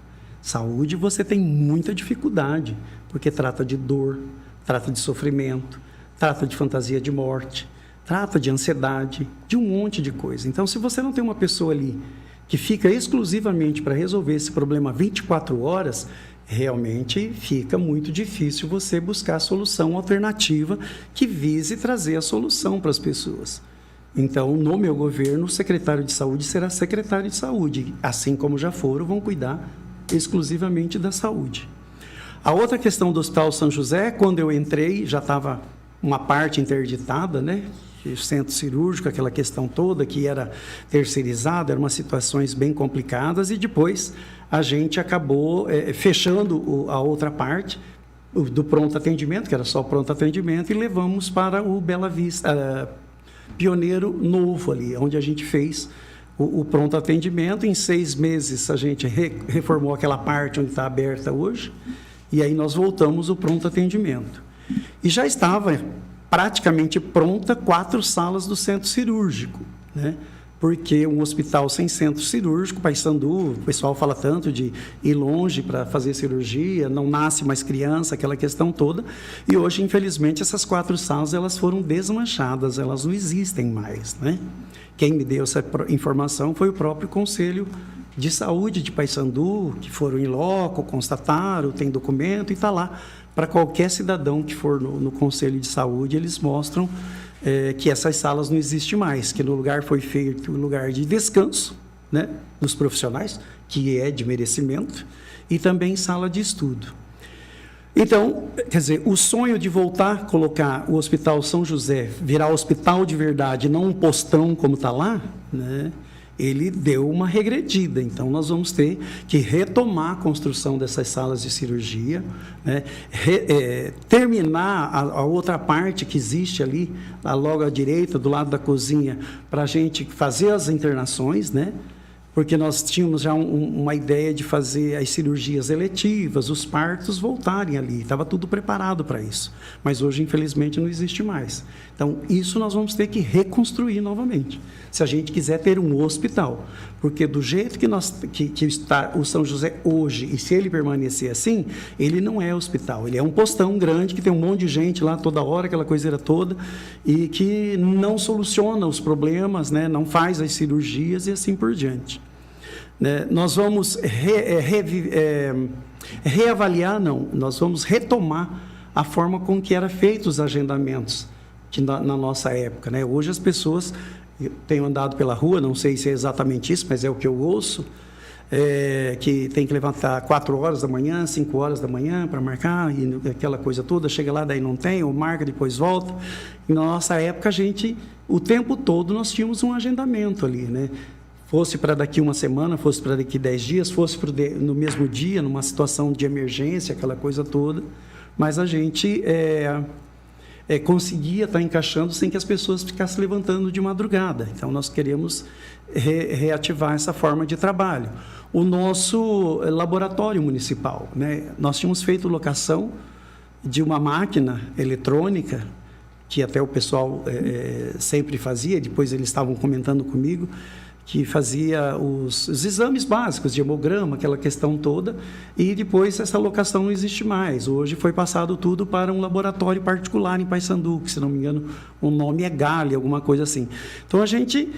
Saúde você tem muita dificuldade, porque trata de dor, trata de sofrimento, trata de fantasia de morte, trata de ansiedade, de um monte de coisa. Então, se você não tem uma pessoa ali que fica exclusivamente para resolver esse problema 24 horas, realmente fica muito difícil você buscar a solução alternativa que vise trazer a solução para as pessoas. Então, no meu governo, o secretário de saúde será secretário de saúde, assim como já vão cuidar exclusivamente da saúde. A outra questão do Hospital São José, quando eu entrei, já estava uma parte interditada, né? O centro cirúrgico, aquela questão toda que era terceirizada, eram umas situações bem complicadas, e depois a gente acabou fechando a outra parte do pronto atendimento, que era só pronto atendimento, e levamos para o Bela Vista, Pioneiro Novo ali, onde a gente fez o pronto atendimento. Em 6 meses a gente reformou aquela parte onde está aberta hoje, e aí nós voltamos o pronto atendimento. E já estava praticamente pronta 4 salas do centro cirúrgico, né? Porque um hospital sem centro cirúrgico, Paysandu, o pessoal fala tanto de ir longe para fazer cirurgia, não nasce mais criança, aquela questão toda. E hoje, infelizmente, essas 4 salas elas foram desmanchadas, elas não existem mais, né? Quem me deu essa informação foi o próprio Conselho de Saúde de Paysandu, que foram em loco, constataram, tem documento e está lá. Para qualquer cidadão que for no Conselho de Saúde, eles mostram que essas salas não existem mais, que no lugar foi feito um lugar de descanso, né, dos profissionais, que é de merecimento, e também sala de estudo. Então, quer dizer, o sonho de voltar a colocar o Hospital São José, virar hospital de verdade, não um postão como está lá, né, ele deu uma regredida. Então, nós vamos ter que retomar a construção dessas salas de cirurgia, né? Terminar a outra parte que existe ali, logo à direita, do lado da cozinha, para a gente fazer as internações, né? Porque nós tínhamos já uma ideia de fazer as cirurgias eletivas, os partos voltarem ali, estava tudo preparado para isso. Mas hoje, infelizmente, não existe mais. Então, isso nós vamos ter que reconstruir novamente, se a gente quiser ter um hospital. Porque do jeito que está o São José hoje, e se ele permanecer assim, ele não é hospital, ele é um postão grande que tem um monte de gente lá toda hora, aquela coiseira toda, e que não soluciona os problemas, né? Não faz as cirurgias e assim por diante. Nós vamos reavaliar, nós vamos retomar a forma com que era feito os agendamentos na nossa época, né? Hoje as pessoas, eu tenho andado pela rua, não sei se é exatamente isso, mas é o que eu ouço, que tem que levantar 4 horas da manhã, 5 horas da manhã para marcar, e aquela coisa toda, chega lá, daí não tem, ou marca, depois volta. E na nossa época, o tempo todo nós tínhamos um agendamento ali, né? Fosse para daqui 1 semana, fosse para daqui 10 dias, fosse no mesmo dia, numa situação de emergência, aquela coisa toda, mas a gente conseguia estar encaixando sem que as pessoas ficassem levantando de madrugada. Então, nós queremos reativar essa forma de trabalho. O nosso laboratório municipal, né? Nós tínhamos feito locação de uma máquina eletrônica, que até o pessoal sempre fazia, depois eles estavam comentando comigo, que fazia os exames básicos de hemograma, aquela questão toda, e depois essa locação não existe mais. Hoje foi passado tudo para um laboratório particular em Paysandu, que, se não me engano, o nome é Gale, alguma coisa assim. Então, a gente,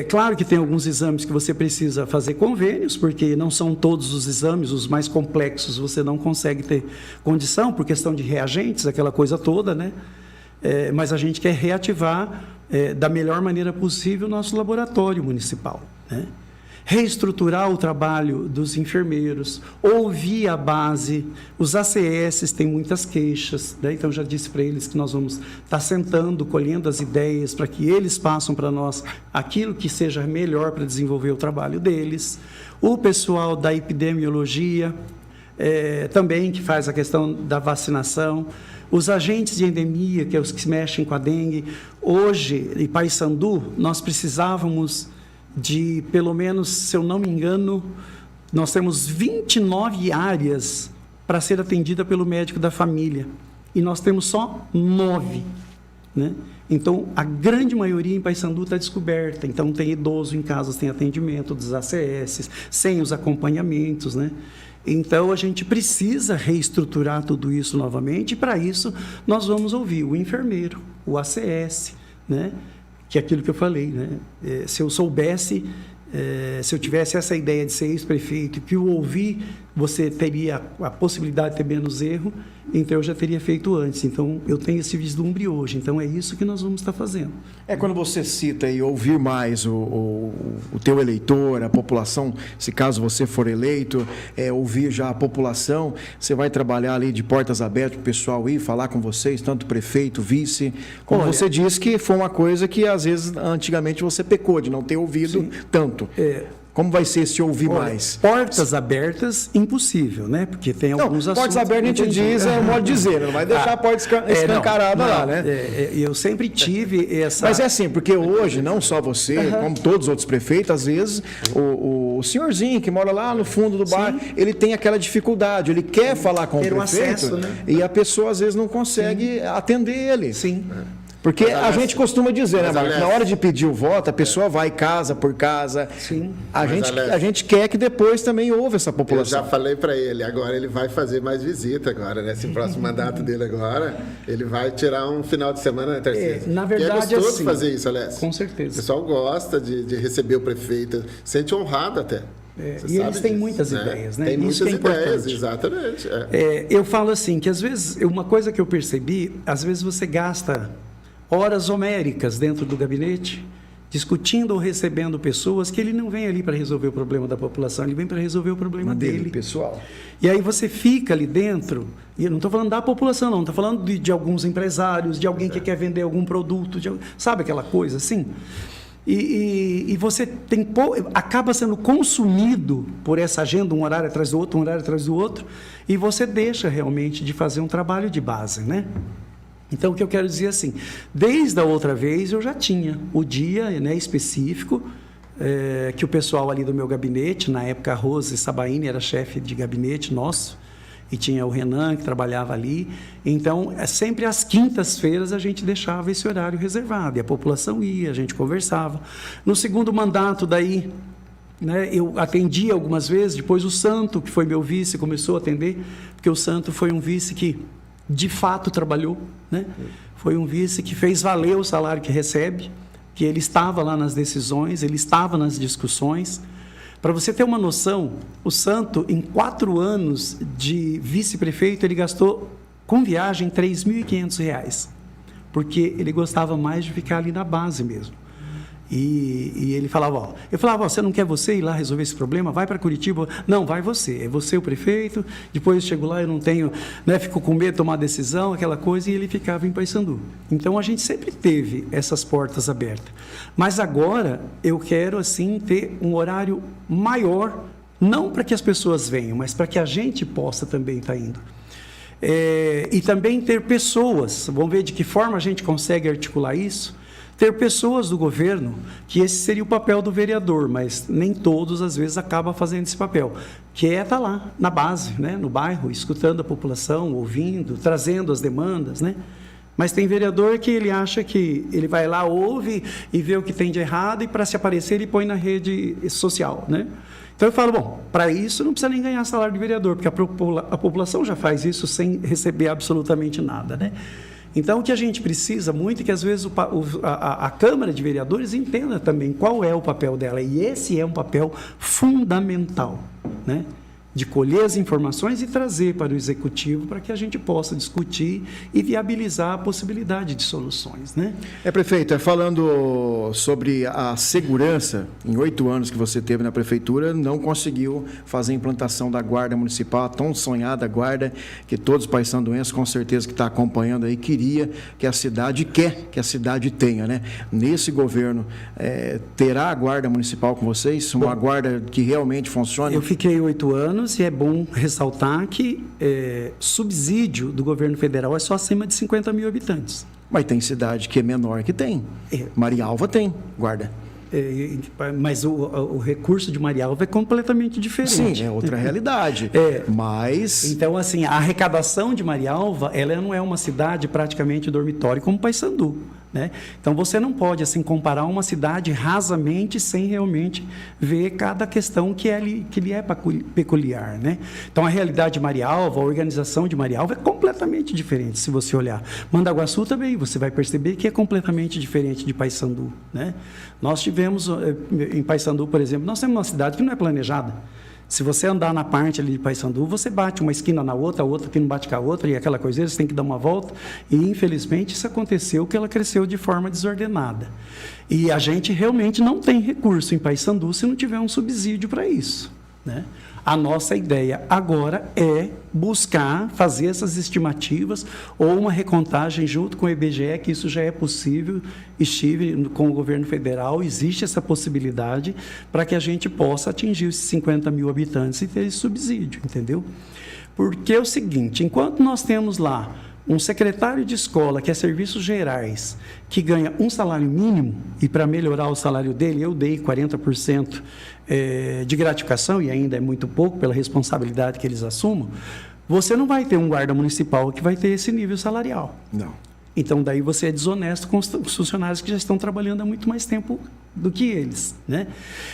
claro que tem alguns exames que você precisa fazer convênios, porque não são todos os exames, os mais complexos, você não consegue ter condição, por questão de reagentes, aquela coisa toda, né? Mas a gente quer reativar da melhor maneira possível o nosso laboratório municipal, né? Reestruturar o trabalho dos enfermeiros, ouvir a base, os ACS têm muitas queixas, né? Então, já disse para eles que nós vamos estar sentando, colhendo as ideias para que eles passem para nós aquilo que seja melhor para desenvolver o trabalho deles. O pessoal da epidemiologia, também, que faz a questão da vacinação. Os agentes de endemia, que é os que mexem com a dengue. Hoje, em Paysandu, nós precisávamos de, pelo menos, se eu não me engano, nós temos 29 áreas para ser atendida pelo médico da família. E nós temos só 9, né? Então, a grande maioria em Paysandu está descoberta. Então, tem idoso em casa, tem atendimento dos ACS, sem os acompanhamentos, né? Então, a gente precisa reestruturar tudo isso novamente, e para isso nós vamos ouvir o enfermeiro, o ACS, né? Que é aquilo que eu falei, né? Se eu soubesse, se eu tivesse essa ideia de ser ex-prefeito, que o ouvi você teria a possibilidade de ter menos erro, então eu já teria feito antes. Então, eu tenho esse vislumbre hoje. Então, é isso que nós vamos estar fazendo. Quando você cita e ouvir mais o teu eleitor, a população, se caso você for eleito, ouvir já a população, você vai trabalhar ali de portas abertas para o pessoal ir falar com vocês, tanto prefeito, vice. Como você disse que foi uma coisa que, às vezes, antigamente você pecou de não ter ouvido tanto. Como vai ser se ouvir mais? Portas abertas, impossível, né? Porque tem alguns assuntos... Portas abertas, a gente diz, é o modo de dizer, não vai deixar a porta escancarada lá, né? Eu sempre tive essa... Mas é assim, porque hoje, não só você, como todos os outros prefeitos, às vezes, o senhorzinho que mora lá no fundo do bar, ele tem aquela dificuldade, ele quer falar com o prefeito, acesso, né? E a pessoa, às vezes, não consegue atender ele. Sim. Porque a gente costuma dizer, né, Marcos? Na hora de pedir o voto, a pessoa vai casa por casa. Sim. A gente quer que depois também ouve essa população. Eu já falei para ele, agora ele vai fazer mais visita agora, nesse próximo mandato dele agora, ele vai tirar um final de semana, né, Tarcísio? Na verdade, é gostoso assim, fazer isso, Alessio. Com certeza. O pessoal gosta de receber o prefeito, sente honrado até. E eles têm muitas ideias, né? Tem Isso muitas que é ideias, importante. exatamente. Eu falo assim, que às vezes, uma coisa que eu percebi, às vezes você gasta horas homéricas dentro do gabinete, discutindo ou recebendo pessoas que ele não vem ali para resolver o problema da população, ele vem para resolver o problema dele. Pessoal. E aí você fica ali dentro, e eu não estou falando da população, não, estou falando de alguns empresários, de alguém que quer vender algum produto, sabe aquela coisa assim? E você acaba sendo consumido por essa agenda, um horário atrás do outro, e você deixa realmente de fazer um trabalho de base, né? Então, o que eu quero dizer assim, desde a outra vez eu já tinha o dia, né, específico, que o pessoal ali do meu gabinete, na época a Rose Sabaini era chefe de gabinete nosso, e tinha o Renan que trabalhava ali. Então, sempre às quintas-feiras a gente deixava esse horário reservado, e a população ia, a gente conversava. No segundo mandato daí, né, eu atendi algumas vezes, depois o Santo, que foi meu vice, começou a atender, porque o Santo foi um vice que de fato trabalhou, né? Foi um vice que fez valer o salário que recebe, que ele estava lá nas decisões, ele estava nas discussões. Para você ter uma noção, o Santo, em 4 anos de vice-prefeito, ele gastou com viagem R$ 3.500, porque ele gostava mais de ficar ali na base mesmo. E ele falava, você não quer você ir lá resolver esse problema? Vai para Curitiba. Não, vai você. É você o prefeito. Depois eu chego lá, eu não tenho, né, fico com medo de tomar decisão, aquela coisa, e ele ficava em Paysandu. Então, a gente sempre teve essas portas abertas. Mas agora, eu quero, assim, ter um horário maior, não para que as pessoas venham, mas para que a gente possa também estar indo. E também ter pessoas, vamos ver de que forma a gente consegue articular isso, ter pessoas do governo, que esse seria o papel do vereador, mas nem todos, às vezes, acabam fazendo esse papel, que é estar lá, na base, né, no bairro, escutando a população, ouvindo, trazendo as demandas, né? Mas tem vereador que ele acha que ele vai lá, ouve e vê o que tem de errado, e para se aparecer ele põe na rede social, né? Então eu falo, bom, para isso não precisa nem ganhar salário de vereador, porque a população já faz isso sem receber absolutamente nada, né? Então, o que a gente precisa muito é que, às vezes, a Câmara de Vereadores entenda também qual é o papel dela. E esse é um papel fundamental, né? De colher as informações e trazer para o Executivo para que a gente possa discutir e viabilizar a possibilidade de soluções, né? Prefeito, falando sobre a segurança, em 8 anos que você teve na Prefeitura, não conseguiu fazer a implantação da Guarda Municipal, a tão sonhada guarda, que todos os paysanduenses, com certeza que está acompanhando aí, quer que a cidade tenha, né? Nesse governo, terá a Guarda Municipal com vocês? Uma guarda que realmente funcione? Eu fiquei 8 anos. E é bom ressaltar que subsídio do governo federal é só acima de 50 mil habitantes. Mas tem cidade que é menor que tem. Marialva tem guarda. Mas o recurso de Marialva é completamente diferente. Sim, é outra realidade. Mas... Então, assim, a arrecadação de Marialva, ela não é uma cidade praticamente dormitório como Paysandu, né? Então, você não pode, assim, comparar uma cidade rasamente sem realmente ver cada questão que lhe é peculiar, né? Então, a realidade de Marialva, a organização de Marialva é completamente diferente, se você olhar. Mandaguaçu também, você vai perceber que é completamente diferente de Paysandu, né? Nós tivemos, em Paysandu, por exemplo, nós temos uma cidade que não é planejada. Se você andar na parte ali de Paissandu, você bate uma esquina na outra, a outra que não bate com a outra, e aquela coisa, você tem que dar uma volta. E, infelizmente, isso aconteceu, que ela cresceu de forma desordenada. E a gente realmente não tem recurso em Paissandu se não tiver um subsídio para isso, né? A nossa ideia agora é buscar fazer essas estimativas ou uma recontagem junto com o IBGE, que isso já é possível. Estive com o governo federal, existe essa possibilidade para que a gente possa atingir esses 50 mil habitantes e ter esse subsídio, entendeu? Porque é o seguinte, enquanto nós temos lá um secretário de escola, que é serviços gerais, que ganha um salário mínimo, e para melhorar o salário dele, eu dei 40% de gratificação, e ainda é muito pouco pela responsabilidade que eles assumam, você não vai ter um guarda municipal que vai ter esse nível salarial. Não. Então, daí você é desonesto com os funcionários que já estão trabalhando há muito mais tempo do que eles, né?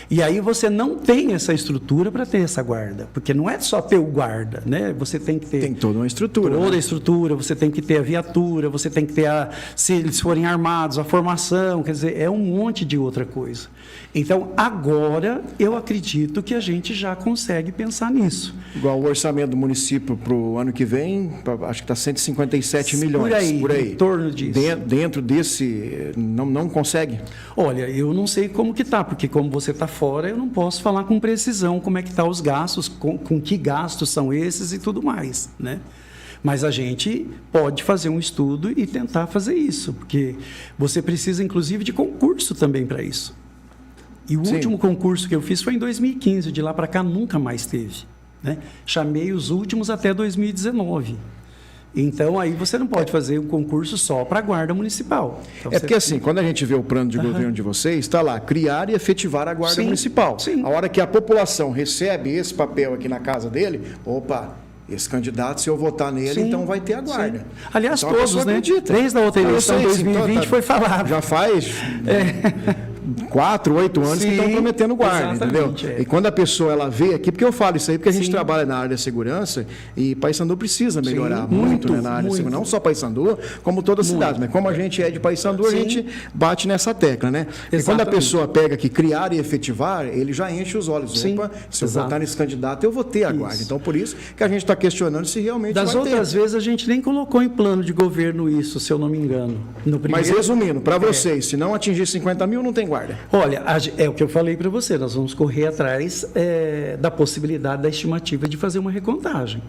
E aí você não tem essa estrutura para ter essa guarda, porque não é só ter o guarda, né? Você tem que ter... Tem toda uma estrutura. Toda né? a estrutura, você tem que ter a viatura, você tem que ter, se eles forem armados, a formação, quer dizer, é um monte de outra coisa. Então, agora, eu acredito que a gente já consegue pensar nisso. Igual o orçamento do município para o ano que vem, acho que está 157 milhões. Por aí. Em torno disso. Dentro desse, não consegue? Olha, eu não sei como que está, porque como você está fora, eu não posso falar com precisão como é que estão os gastos, com que gastos são esses e tudo mais, né? Mas a gente pode fazer um estudo e tentar fazer isso, porque você precisa, inclusive, de concurso também para isso. E o último concurso que eu fiz foi em 2015, de lá para cá nunca mais teve, né? Chamei os últimos até 2019. Então, aí você não pode fazer um concurso só para a Guarda Municipal. Então, porque assim, quando a gente vê o plano de governo de vocês, está lá, criar e efetivar a Guarda Municipal. Sim. A hora que a população recebe esse papel aqui na casa dele, opa, esse candidato, se eu votar nele, então vai ter a Guarda. Sim. Aliás, então, todos, né? Desde a outra eleição, 2020, foi falado. Já faz... 4, 8 anos que estão prometendo guarda, entendeu? E quando a pessoa ela vê aqui, porque eu falo isso aí, porque a gente trabalha na área da segurança e Paissandu precisa melhorar muito, né, na área da segurança. Não só Paissandu, como toda a cidade, mas como a gente é de Paissandu, a gente bate nessa tecla, né? E quando a pessoa pega que criar e efetivar, ele já enche os olhos. Opa, se eu votar nesse candidato, eu vou ter a guarda. Então, por isso que a gente está questionando se realmente vai ter. Das outras vezes, a gente nem colocou em plano de governo isso, se eu não me engano. Mas resumindo, para vocês, se não atingir 50 mil, não tem guarda. Olha, é o que eu falei para você, nós vamos correr atrás da possibilidade da estimativa de fazer uma recontagem.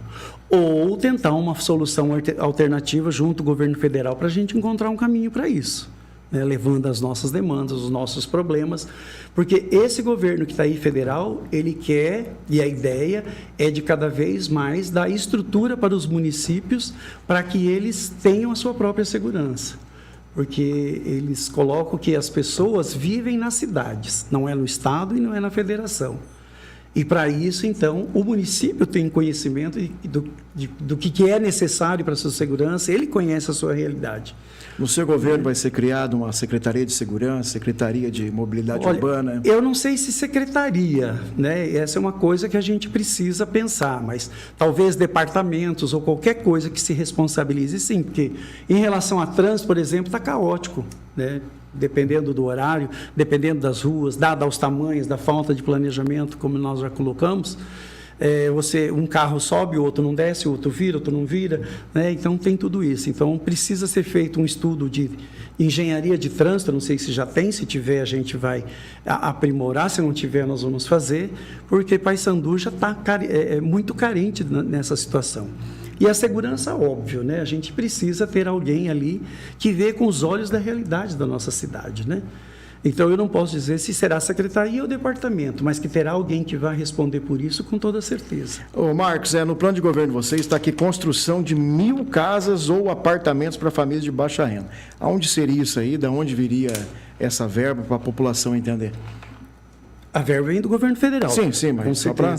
Ou tentar uma solução alternativa junto ao governo federal para a gente encontrar um caminho para isso, né, levando as nossas demandas, os nossos problemas, porque esse governo que está aí federal, ele quer, e a ideia é de cada vez mais dar estrutura para os municípios para que eles tenham a sua própria segurança. Porque eles colocam que as pessoas vivem nas cidades, não é no estado e não é na federação. E para isso, então, o município tem conhecimento do que é necessário para a sua segurança, ele conhece a sua realidade. No seu governo vai ser criada uma Secretaria de Segurança, Secretaria de Mobilidade Urbana? Eu não sei se secretaria, né? Essa é uma coisa que a gente precisa pensar, mas talvez departamentos ou qualquer coisa que se responsabilize, sim, porque em relação a trânsito, por exemplo, está caótico, né? Dependendo do horário, dependendo das ruas, dado aos tamanhos, da falta de planejamento, como nós já colocamos, um carro sobe, o outro não desce, o outro vira, o outro não vira, né? Então tem tudo isso. Então precisa ser feito um estudo de engenharia de trânsito, não sei se já tem, se tiver a gente vai aprimorar, se não tiver nós vamos fazer, porque Paissandu já está muito carente nessa situação. E a segurança, óbvio, né? A gente precisa ter alguém ali que vê com os olhos da realidade da nossa cidade, né? Então, eu não posso dizer se será a secretaria ou o departamento, mas que terá alguém que vai responder por isso com toda certeza. Ô Marcos, no plano de governo de vocês está aqui construção de 1.000 casas ou apartamentos para famílias de baixa renda. Aonde seria isso aí? Da onde viria essa verba para a população entender? A verba vem do governo federal. Sim, mas com só para...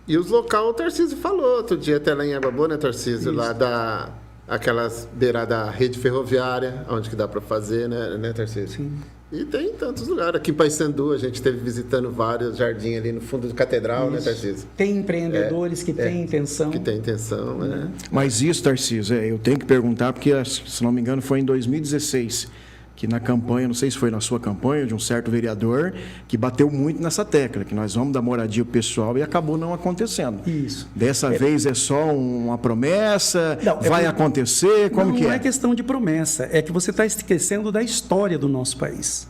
E os locais, o Tarcísio falou outro dia, até lá em Água Boa, né, Tarcísio? Isso. Lá aquelas beiradas da rede ferroviária, onde que dá para fazer, né, Tarcísio? Sim. E tem tantos lugares. Aqui em Paissandu, a gente esteve visitando vários jardins ali no fundo da catedral, isso, né, Tarcísio? Tem empreendedores que têm intenção. Que têm intenção, né? Mas isso, Tarcísio, eu tenho que perguntar, porque, se não me engano, foi em 2016. que na campanha, não sei se foi na sua campanha, de um certo vereador, que bateu muito nessa tecla, que nós vamos dar moradia pro pessoal e acabou não acontecendo. Isso. Dessa vez é só uma promessa, vai acontecer, como que é? Não é questão de promessa, é que você está esquecendo da história do nosso país.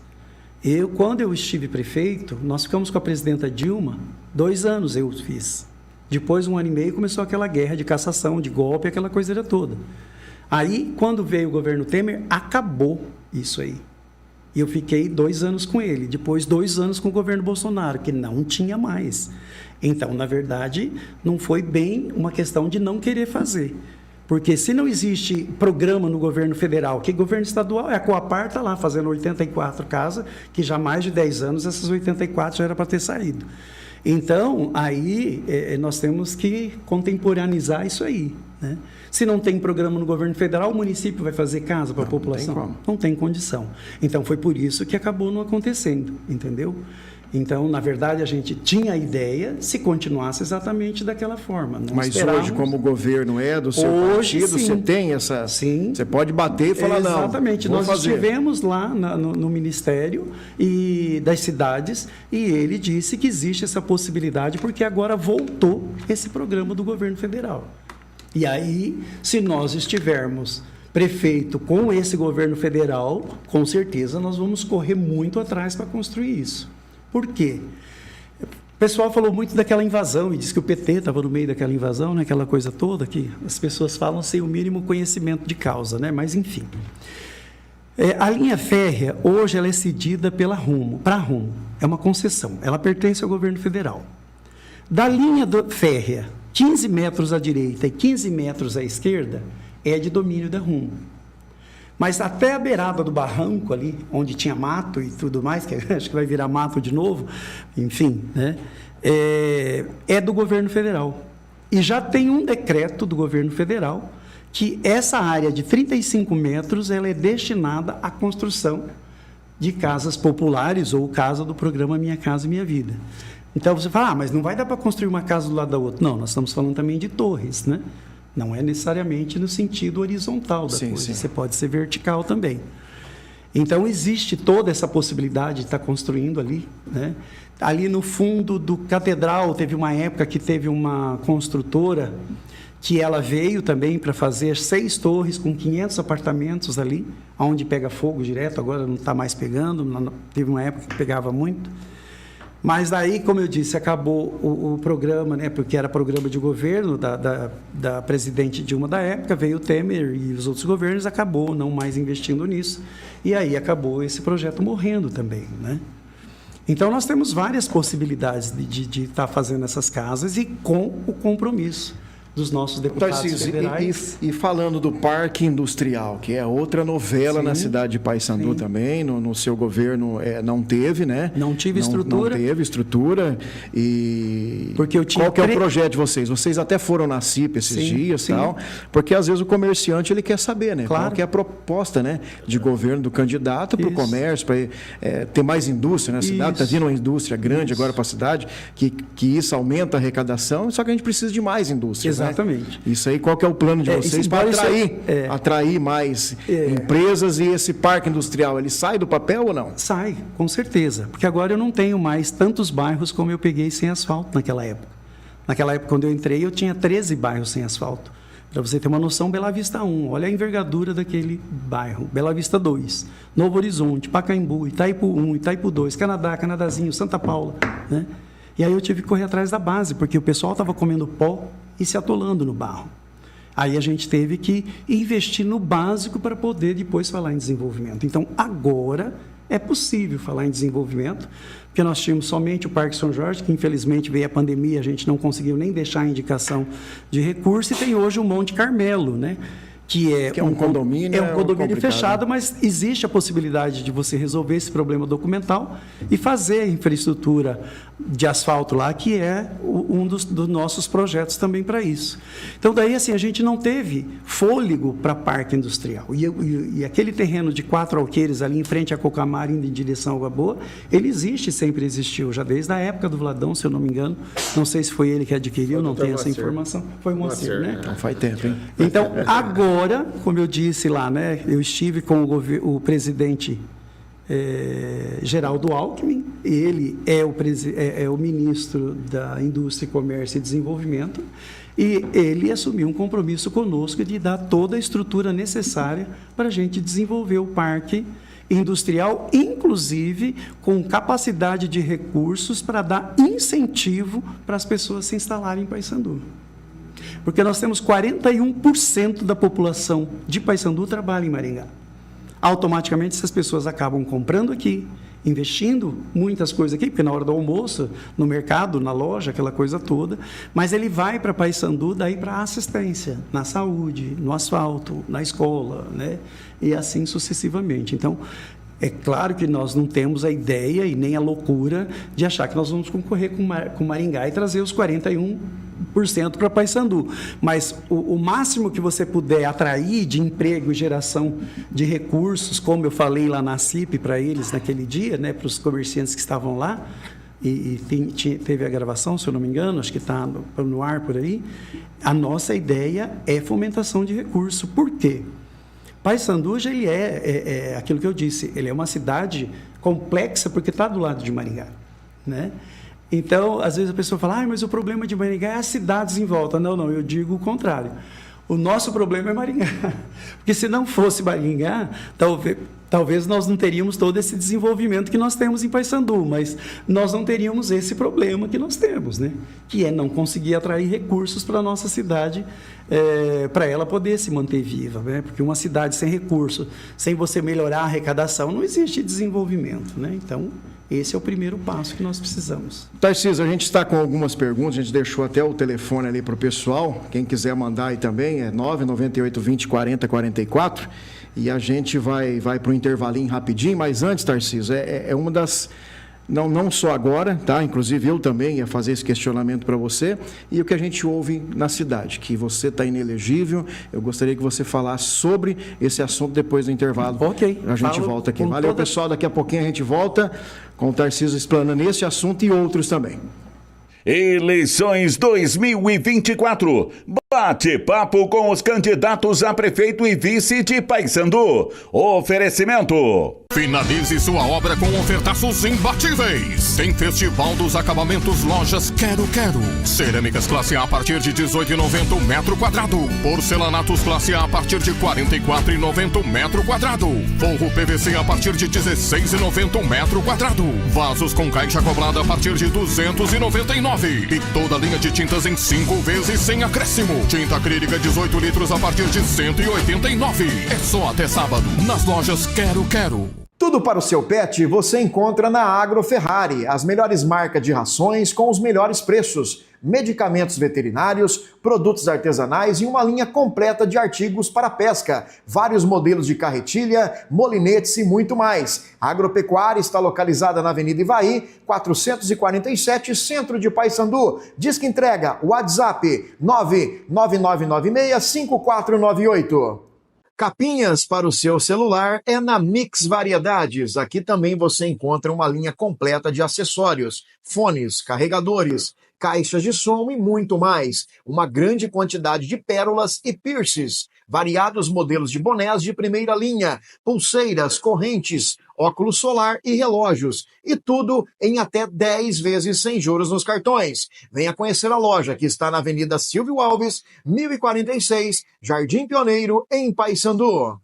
Quando eu estive prefeito, nós ficamos com a presidenta Dilma, 2 anos eu fiz. Depois, 1 ano e meio, começou aquela guerra de cassação, de golpe, aquela coisa toda. Aí, quando veio o governo Temer, acabou isso aí. E eu fiquei 2 anos com ele. Depois, 2 anos com o governo Bolsonaro, que não tinha mais. Então, na verdade, não foi bem uma questão de não querer fazer. Porque se não existe programa no governo federal, que governo estadual é a Coapar, está lá fazendo 84 casas, que já há mais de 10 anos essas 84 já era para ter saído. Então, aí nós temos que contemporaneizar isso aí, né? Se não tem programa no governo federal, o município vai fazer casa para a população? Não tem condição. Então, foi por isso que acabou não acontecendo, entendeu? Então, na verdade, a gente tinha a ideia se continuasse exatamente daquela forma. Mas hoje, como o governo é do seu partido, sim, você tem essa... Sim. Você pode bater e falar, não, exatamente. Nós estivemos lá no Ministério das Cidades e ele disse que existe essa possibilidade porque agora voltou esse programa do governo federal. E aí, se nós estivermos prefeito com esse governo federal, com certeza nós vamos correr muito atrás para construir isso. Por quê? O pessoal falou muito daquela invasão e disse que o PT estava no meio daquela invasão, né? Aquela coisa toda que as pessoas falam sem o mínimo conhecimento de causa, né? Mas, enfim. A linha férrea, hoje, ela é cedida para a Rumo. É uma concessão. Ela pertence ao governo federal. Da linha férrea, 15 metros à direita e 15 metros à esquerda, é de domínio da Rumo. Mas até a beirada do barranco ali, onde tinha mato e tudo mais, que acho que vai virar mato de novo, enfim, né? É do governo federal. E já tem um decreto do governo federal que essa área de 35 metros ela é destinada à construção de casas populares ou casa do programa Minha Casa Minha Vida. Então você fala, mas não vai dar para construir uma casa do lado da outra. Não, nós estamos falando também de torres, né? Não é necessariamente no sentido horizontal da coisa, sim. Você pode ser vertical também. Então, existe toda essa possibilidade de estar construindo ali, né? Ali no fundo do Catedral, teve uma época que teve uma construtora que ela veio também para fazer 6 torres com 500 apartamentos ali, onde pega fogo direto, agora não está mais pegando, teve uma época que pegava muito. Mas daí, como eu disse, acabou o programa, né? Porque era programa de governo da presidente Dilma da época, veio o Temer e os outros governos, acabou não mais investindo nisso. E aí acabou esse projeto morrendo também, né? Então, nós temos várias possibilidades de estar fazendo essas casas e com o compromisso dos nossos deputados federais. E falando do Parque Industrial, que é outra novela, sim, na cidade de Paysandu, sim, também, no seu governo não teve, né? Não tive estrutura. Não teve estrutura. E porque eu tinha qual que é o projeto de vocês? Vocês até foram na CIP esses sim, dias, sim, tal, porque às vezes o comerciante ele quer saber, né? Claro. Qual que é a proposta, né, de governo do candidato para o comércio, para ter mais indústria na cidade. Está vindo uma indústria grande agora para a cidade, que isso aumenta a arrecadação, só que a gente precisa de mais indústria. Exatamente. Né? Isso aí, qual que é o plano de vocês para atrair mais empresas e esse parque industrial, ele sai do papel ou não? Sai, com certeza, porque agora eu não tenho mais tantos bairros como eu peguei sem asfalto naquela época. Naquela época, quando eu entrei, eu tinha 13 bairros sem asfalto. Para você ter uma noção, Bela Vista 1, olha a envergadura daquele bairro. Bela Vista 2, Novo Horizonte, Pacaembu, Itaipu 1, Itaipu 2, Canadá, Canadazinho, Santa Paula, né? E aí eu tive que correr atrás da base, porque o pessoal estava comendo pó e se atolando no barro. Aí a gente teve que investir no básico para poder depois falar em desenvolvimento. Então, agora é possível falar em desenvolvimento, porque nós tínhamos somente o Parque São Jorge, que infelizmente veio a pandemia, a gente não conseguiu nem deixar a indicação de recurso, e tem hoje o Monte Carmelo, né? Que é um condomínio. É um condomínio fechado, mas existe a possibilidade de você resolver esse problema documental e fazer a infraestrutura de asfalto lá, que é um dos nossos projetos também para isso. Então, daí, assim, a gente não teve fôlego para parque industrial. E aquele terreno de 4 alqueires ali em frente a Cocamar, indo em direção ao Água Boa, ele existe, sempre existiu, já desde a época do Vladão, se eu não me engano. Não sei se foi ele que adquiriu, não tenho essa informação. Foi o Moacir, né? Não faz tempo, hein? Então, agora Agora, como eu disse lá, né, eu estive com o presidente Geraldo Alckmin, ele é o ministro da Indústria, Comércio e Desenvolvimento, e ele assumiu um compromisso conosco de dar toda a estrutura necessária para a gente desenvolver o parque industrial, inclusive com capacidade de recursos para dar incentivo para as pessoas se instalarem em Paysandu. Porque nós temos 41% da população de Paysandu trabalha em Maringá. Automaticamente, essas pessoas acabam comprando aqui, investindo muitas coisas aqui, porque na hora do almoço, no mercado, na loja, aquela coisa toda, mas ele vai para Paysandu daí para assistência, na saúde, no asfalto, na escola, né? E assim sucessivamente. Então, é claro que nós não temos a ideia e nem a loucura de achar que nós vamos concorrer com Maringá e trazer os 41% para Paysandu. Mas o máximo que você puder atrair de emprego e geração de recursos, como eu falei lá na CIP para eles naquele dia, né, para os comerciantes que estavam lá, e teve a gravação, se eu não me engano, acho que está no ar por aí, a nossa ideia é fomentação de recurso. Por quê? Paysandu, ele é aquilo que eu disse, ele é uma cidade complexa porque está do lado de Maringá, né? Então, às vezes a pessoa fala, mas o problema de Maringá é as cidades em volta. Não, eu digo o contrário. O nosso problema é Maringá. Porque se não fosse Maringá, talvez nós não teríamos todo esse desenvolvimento que nós temos em Paysandu, mas nós não teríamos esse problema que nós temos, né? Que é não conseguir atrair recursos para a nossa cidade, para ela poder se manter viva, né? Porque uma cidade sem recurso, sem você melhorar a arrecadação, não existe desenvolvimento, né? Então, esse é o primeiro passo que nós precisamos. Tarcísio, a gente está com algumas perguntas, a gente deixou até o telefone ali para o pessoal, quem quiser mandar aí também, é 998204044, e a gente vai para o intervalinho rapidinho, mas antes, Tarcísio, é uma das... Não só agora, tá? Inclusive eu também ia fazer esse questionamento para você, e o que a gente ouve na cidade, que você está inelegível, eu gostaria que você falasse sobre esse assunto depois do intervalo. Ok. A gente volta aqui. Valeu, pessoal, daqui a pouquinho a gente volta com o Tarcísio explanando esse assunto e outros também. Eleições 2024. Bate-papo com os candidatos a prefeito e vice de Paysandu. Oferecimento. Finalize sua obra com ofertaços imbatíveis. Tem Festival dos Acabamentos Lojas Quero Quero. Cerâmicas classe A partir de R$18,90 o metro quadrado. Porcelanatos classe A partir de R$44,90 o metro quadrado. Forro PVC a partir de R$16,90 o metro quadrado. Vasos com caixa cobrada a partir de R$299. E toda linha de tintas em 5 vezes sem acréscimo. Tinta acrílica 18 litros a partir de R$189. É só até sábado nas lojas Quero Quero. Tudo para o seu pet você encontra na Agroferrari, as melhores marcas de rações com os melhores preços, medicamentos veterinários, produtos artesanais e uma linha completa de artigos para pesca, vários modelos de carretilha, molinetes e muito mais. A Agropecuária está localizada na Avenida Ivaí, 447, centro de Paysandu. Disque entrega, WhatsApp 999965498. Capinhas para o seu celular é na Mix Variedades. Aqui também você encontra uma linha completa de acessórios, fones, carregadores, caixas de som e muito mais. Uma grande quantidade de pérolas e piercings, variados modelos de bonés de primeira linha, pulseiras, correntes, óculos solar e relógios. E tudo em até 10 vezes sem juros nos cartões. Venha conhecer a loja que está na Avenida Silvio Alves, 1046, Jardim Pioneiro, em Paysandu.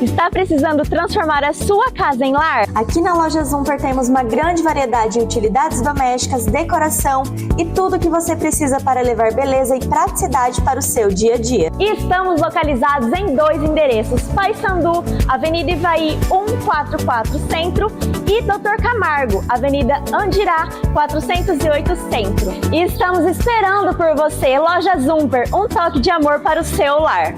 Está precisando transformar a sua casa em lar? Aqui na loja Zumper temos uma grande variedade de utilidades domésticas, decoração e tudo que você precisa para levar beleza e praticidade para o seu dia a dia. E estamos localizados em 2 endereços: Paysandu, Avenida Ivaí 144 Centro, e Dr. Camargo, Avenida Andirá 408 Centro. E estamos esperando por você. Loja Zumper, um toque de amor para o seu lar.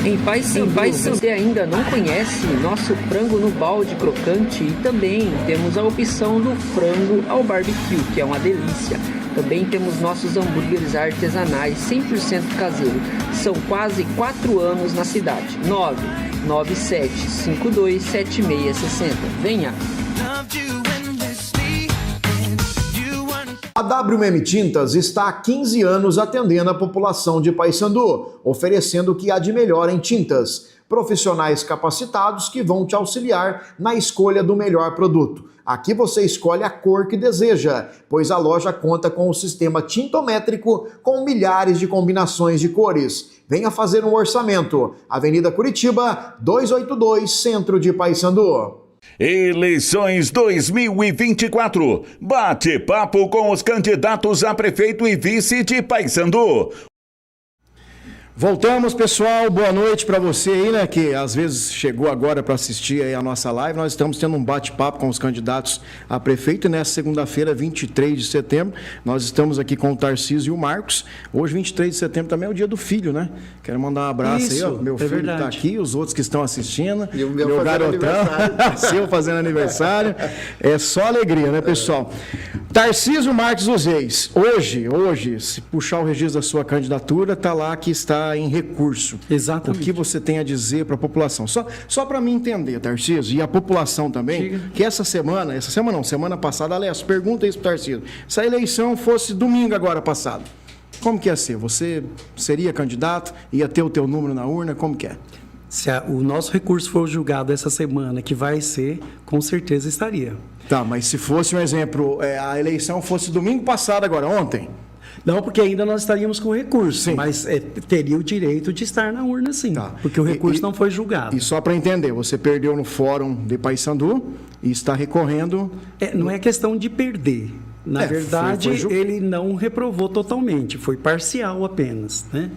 Em Paysandu, você ainda não conhece nosso frango no balde crocante, e também temos a opção do frango ao barbecue, que é uma delícia. Também temos nossos hambúrgueres artesanais 100% caseiro. São quase 4 anos na cidade. 997527660. Venha! A WM Tintas está há 15 anos atendendo a população de Paysandu, oferecendo o que há de melhor em tintas. Profissionais capacitados que vão te auxiliar na escolha do melhor produto. Aqui você escolhe a cor que deseja, pois a loja conta com o sistema tintométrico com milhares de combinações de cores. Venha fazer um orçamento. Avenida Curitiba, 282, Centro de Paysandu. Eleições 2024. Bate-papo com os candidatos a prefeito e vice de Paysandu. Voltamos, pessoal. Boa noite para você aí, né, que às vezes chegou agora para assistir aí a nossa live. Nós estamos tendo um bate-papo com os candidatos a prefeito e nessa segunda-feira, 23 de setembro, nós estamos aqui com o Tarcísio e o Marcos. Hoje, 23 de setembro, também é o dia do filho, né? Quero mandar um abraço aí, ó. Meu filho verdade. tá aqui, os outros que estão assistindo. E o meu garotão, seu fazendo aniversário. É só alegria, né, pessoal? Tarcísio Marques Uzeis, hoje, se puxar o registro da sua candidatura, tá lá que está em recurso. Exatamente. O que você tem a dizer para a população? Só para mim entender, Tarcísio, e a população também, Diga. que semana passada, aliás, pergunta isso para o Tarcísio, se a eleição fosse domingo agora passado, como que ia ser? Você seria candidato? Ia ter o teu número na urna? Como que é? Se o nosso recurso for julgado essa semana, que vai ser, com certeza estaria. Tá, mas se fosse um exemplo, a eleição fosse domingo passado agora, ontem... Não, porque ainda nós estaríamos com recurso, Sim. mas teria o direito de estar na urna, sim, Tá. porque o recurso não foi julgado. E só para entender, você perdeu no Fórum de Paysandu e está recorrendo... Não é questão de perder. Na verdade, foi ele não reprovou totalmente, foi parcial apenas, né?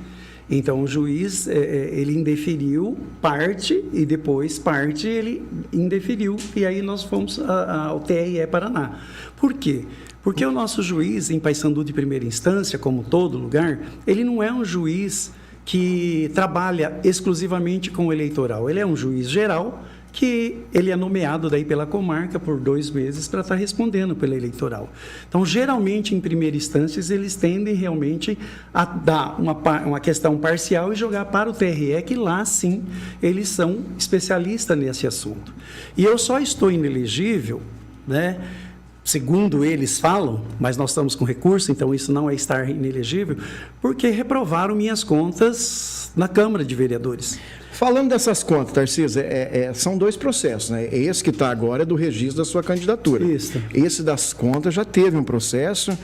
Então, o juiz, ele indeferiu parte e depois parte ele indeferiu. E aí nós fomos ao TRE Paraná. Por quê? Porque o nosso juiz, em Paysandu de primeira instância, como todo lugar, ele não é um juiz que trabalha exclusivamente com o eleitoral. Ele é um juiz geral que ele é nomeado daí pela comarca por 2 meses para estar respondendo pela eleitoral. Então, geralmente, em primeira instância, eles tendem realmente a dar uma questão parcial e jogar para o TRE, que lá, sim, eles são especialistas nesse assunto. E eu só estou inelegível, né? Segundo eles falam, mas nós estamos com recurso, então isso não é estar inelegível, porque reprovaram minhas contas na Câmara de Vereadores. Falando dessas contas, Tarcísio, são 2 processos, né? Esse que está agora é do registro da sua candidatura. Isso. Esse das contas já teve um processo.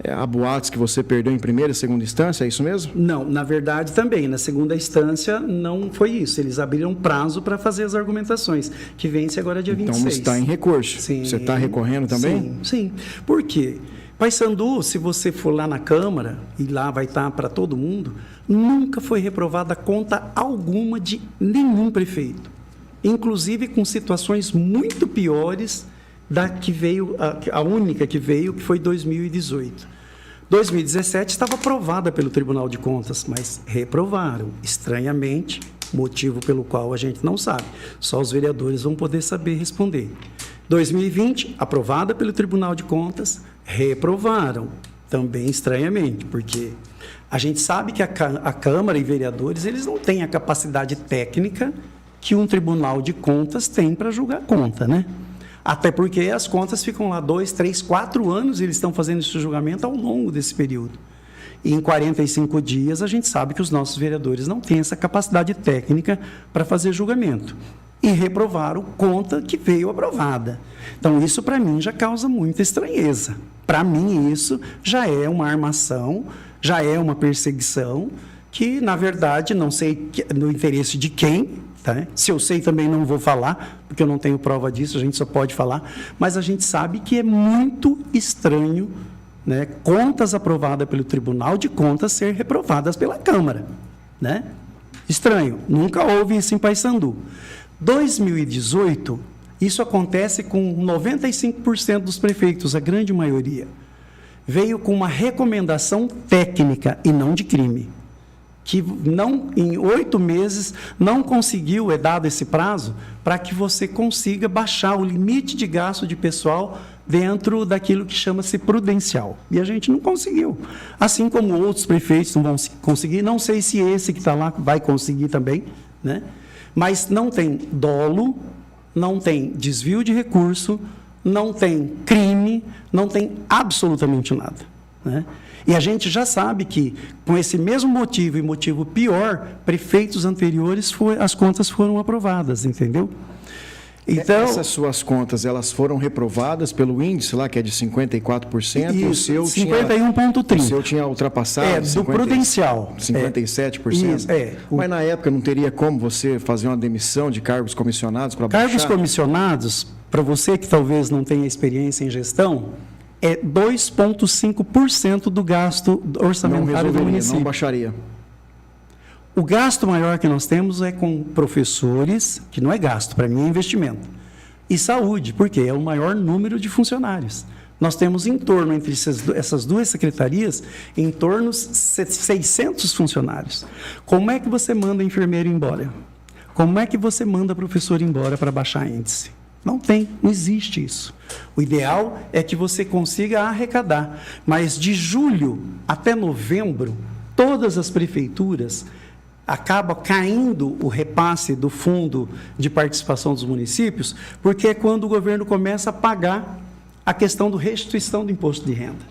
Há boatos que você perdeu em primeira e segunda instância, é isso mesmo? Não, na verdade também, na segunda instância não foi isso. Eles abriram prazo para fazer as argumentações, que vence agora dia 26. Então você está em recurso. Sim. Você está recorrendo também? Sim. Por quê? Paysandu, se você for lá na Câmara, e lá vai estar para todo mundo, nunca foi reprovada conta alguma de nenhum prefeito. Inclusive com situações muito piores da que veio, a única que veio, que foi 2018. 2017 estava aprovada pelo Tribunal de Contas, mas reprovaram, estranhamente, motivo pelo qual a gente não sabe. Só os vereadores vão poder saber responder. 2020, aprovada pelo Tribunal de Contas, reprovaram, também estranhamente, porque a gente sabe que a Câmara e vereadores, eles não têm a capacidade técnica que um Tribunal de Contas tem para julgar conta, né? Até porque as contas ficam lá 2, 3, 4 anos e eles estão fazendo esse julgamento ao longo desse período. E em 45 dias a gente sabe que os nossos vereadores não têm essa capacidade técnica para fazer julgamento. E reprovaram conta que veio aprovada. Então isso para mim já causa muita estranheza. Para mim isso já é uma armação, já é uma perseguição que na verdade não sei no interesse de quem. Tá? Se eu sei também não vou falar, porque eu não tenho prova disso, a gente só pode falar, mas a gente sabe que é muito estranho, né, contas aprovadas pelo Tribunal de Contas ser reprovadas pela Câmara. Né? Estranho, nunca houve isso em Paysandu. 2018, isso acontece com 95% dos prefeitos, a grande maioria. Veio com uma recomendação técnica e não de crime. Que não, em 8 meses não conseguiu, é dado esse prazo, para que você consiga baixar o limite de gasto de pessoal dentro daquilo que chama-se prudencial. E a gente não conseguiu. Assim como outros prefeitos não vão conseguir, não sei se esse que está lá vai conseguir também, né? Mas não tem dolo, não tem desvio de recurso, não tem crime, tem absolutamente nada, né? E a gente já sabe que, com esse mesmo motivo e motivo pior, prefeitos anteriores, as contas foram aprovadas, entendeu? Então, essas suas contas, elas foram reprovadas pelo índice lá, que é de 54%. Isso, o seu 51,30%. O seu tinha ultrapassado. Do prudencial. 57%. Isso, Mas na época não teria como você fazer uma demissão de cargos comissionados para baixar? Cargos comissionados, para você que talvez não tenha experiência em gestão, é 2,5% do gasto orçamentário do município. Não baixaria. O gasto maior que nós temos é com professores, que não é gasto, para mim é investimento, e saúde, porque é o maior número de funcionários. Nós temos em torno, entre essas duas secretarias, em torno de 600 funcionários. Como é que você manda enfermeiro embora? Como é que você manda professor embora para baixar índice? Não existe isso. O ideal é que você consiga arrecadar, mas de julho até novembro, todas as prefeituras acaba caindo o repasse do fundo de participação dos municípios, porque é quando o governo começa a pagar a questão da restituição do imposto de renda,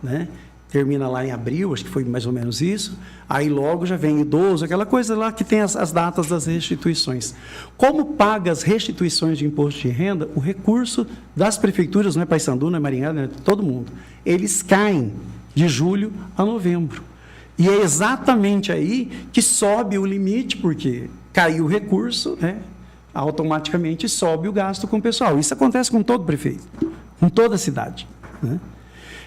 né? Termina lá em abril, acho que foi mais ou menos isso, aí logo já vem idoso, aquela coisa lá que tem as datas das restituições. Como paga as restituições de imposto de renda, o recurso das prefeituras, não é Paysandu, não é Maringá, não é todo mundo, eles caem de julho a novembro. E é exatamente aí que sobe o limite, porque caiu o recurso, né? Automaticamente sobe o gasto com o pessoal. Isso acontece com todo prefeito, com toda a cidade, né?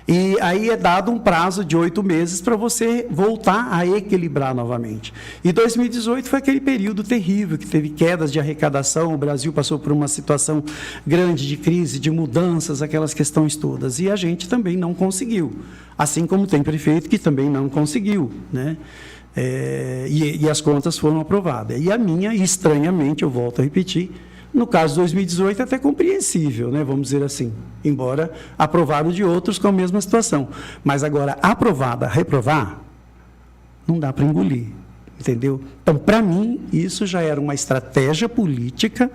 E aí é dado um prazo de 8 meses para você voltar a equilibrar novamente. E 2018 foi aquele período terrível, que teve quedas de arrecadação, o Brasil passou por uma situação grande de crise, de mudanças, aquelas questões todas. E a gente também não conseguiu. Assim como tem prefeito que também não conseguiu, né? E as contas foram aprovadas. E a minha, estranhamente, eu volto a repetir, no caso de 2018 é até compreensível, né? Vamos dizer assim, embora aprovado de outros com a mesma situação. Mas agora, aprovada, reprovar, não dá para engolir, entendeu? Então, para mim, isso já era uma estratégia política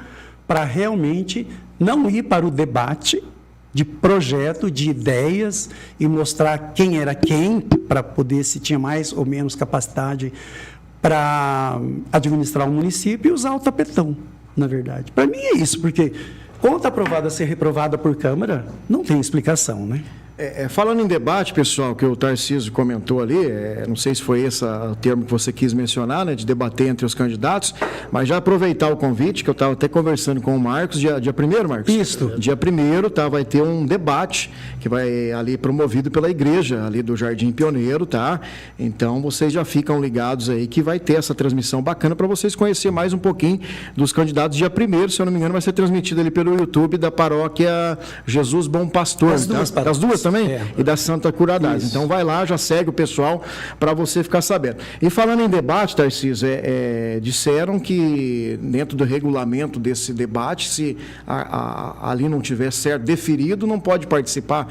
para realmente não ir para o debate de projeto, de ideias e mostrar quem era quem, para poder, se tinha mais ou menos capacidade para administrar o município e usar o tapetão. Na verdade. Para mim é isso, porque conta aprovada ser reprovada por Câmara, não tem explicação, né? Falando em debate, pessoal, que o Tarcísio comentou ali, não sei se foi esse o termo que você quis mencionar, né, de debater entre os candidatos, mas já aproveitar o convite, que eu estava até conversando com o Marcos, dia 1º, Marcos? Isso. Dia 1º, vai ter um debate que vai ali promovido pela igreja, ali do Jardim Pioneiro, tá? Então, vocês já ficam ligados aí que vai ter essa transmissão bacana para vocês conhecerem mais um pouquinho dos candidatos. Dia 1º, se eu não me engano, vai ser transmitido ali pelo YouTube da paróquia Jesus Bom Pastor. As duas tá? As duas também? E da Santa Curadade. Então vai lá, já segue o pessoal para você ficar sabendo. E falando em debate, Tarcísio, disseram que dentro do regulamento desse debate, se ali não tiver certo deferido, não pode participar.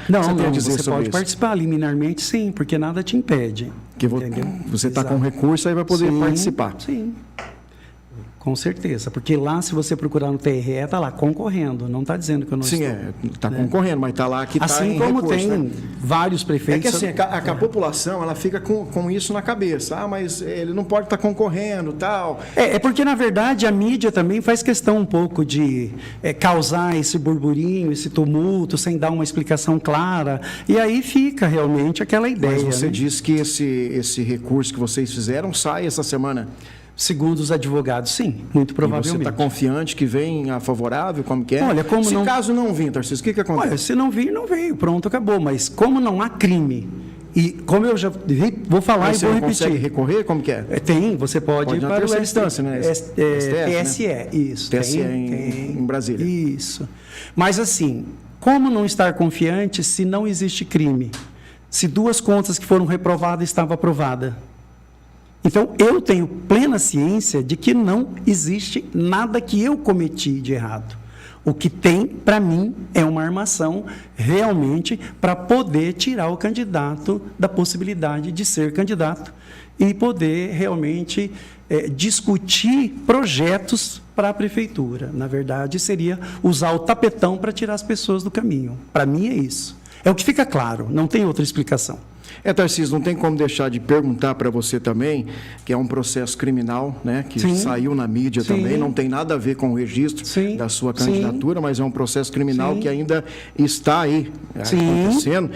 Você pode participar liminarmente, sim, porque nada te impede. Que você está com recurso, aí vai poder participar. Sim. Com certeza, porque lá, se você procurar no TRE, está lá concorrendo, não está dizendo que eu não estou. Sim, está concorrendo, mas está lá que está assim como recurso, tem, né? Vários prefeitos... É que assim, a população, ela fica com isso na cabeça. Mas ele não pode estar concorrendo, tal. É porque, na verdade, a mídia também faz questão um pouco de causar esse burburinho, esse tumulto, sem dar uma explicação clara. E aí fica, realmente, aquela ideia. Mas você disse que esse recurso que vocês fizeram sai essa semana? Segundo os advogados, sim, muito provavelmente. E você está confiante que vem favorável, como que é? Olha, caso não vir, Tarcísio, o que acontece? Olha, se não vir, não veio, pronto, acabou. Mas como não há crime, e como eu já vou falar mas e vou repetir... Você consegue recorrer, como que é? Tem, você pode ir para o instância, né? TSE, né? Isso. TSE em Brasília. Isso. Mas assim, como não estar confiante se não existe crime? Se duas contas que foram reprovadas estavam aprovadas? Então, eu tenho plena ciência de que não existe nada que eu cometi de errado. O que tem, para mim, é uma armação realmente para poder tirar o candidato da possibilidade de ser candidato e poder realmente discutir projetos para a prefeitura. Na verdade, seria usar o tapetão para tirar as pessoas do caminho. Para mim é isso. É o que fica claro, não tem outra explicação. Tarcísio, não tem como deixar de perguntar para você também, que é um processo criminal, né, que saiu na mídia também, não tem nada a ver com o registro da sua candidatura, mas é um processo criminal que ainda está aí acontecendo.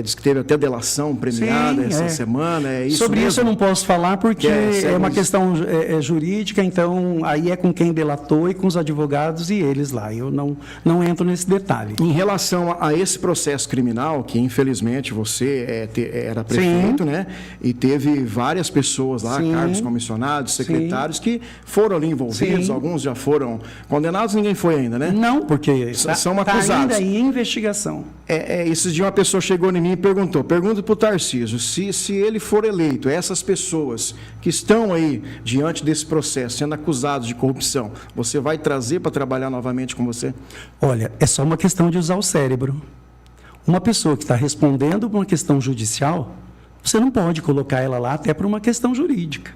Diz que teve até delação premiada essa semana. Sobre mesmo? Isso eu não posso falar porque é uma questão jurídica, então aí é com quem delatou e com os advogados e eles lá. Eu não entro nesse detalhe. Em relação a esse processo criminal, que infelizmente você era prefeito, né? E teve várias pessoas lá, cargos comissionados, secretários, que foram ali envolvidos, alguns já foram condenados, ninguém foi ainda, né? Não, porque são acusados. Ainda em investigação. Esses dias uma pessoa chegou em mim e pergunta para o Tarcísio, se ele for eleito, essas pessoas que estão aí diante desse processo, sendo acusados de corrupção, você vai trazer para trabalhar novamente com você? Olha, é só uma questão de usar o cérebro. Uma pessoa que está respondendo por uma questão judicial, você não pode colocar ela lá até por uma questão jurídica,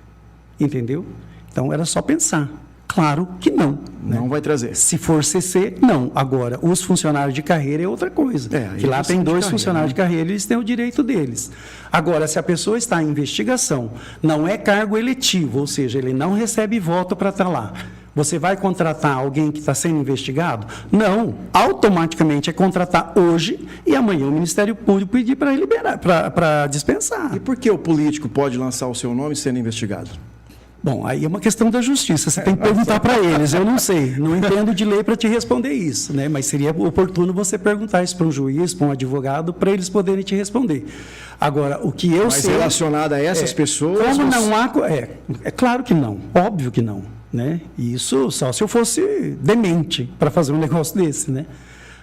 entendeu? Então, era só pensar. Claro que não. Não vai trazer. Se for CC, não. Agora, os funcionários de carreira é outra coisa. Que lá tem 2 funcionários de carreira, eles têm o direito deles. Agora, se a pessoa está em investigação, não é cargo eletivo, ou seja, ele não recebe voto para estar lá. Você vai contratar alguém que está sendo investigado? Não. Automaticamente é contratar hoje e amanhã o Ministério Público pedir para liberar, para dispensar. E por que o político pode lançar o seu nome sendo investigado? Bom, aí é uma questão da justiça, você tem que perguntar para eles, eu não sei, não entendo de lei para te responder isso, né? Mas seria oportuno você perguntar isso para um juiz, para um advogado, para eles poderem te responder. Agora, o que eu sei... Mas relacionado a essas pessoas... Como não há... É claro que não, óbvio que não, né? Isso só se eu fosse demente para fazer um negócio desse, né?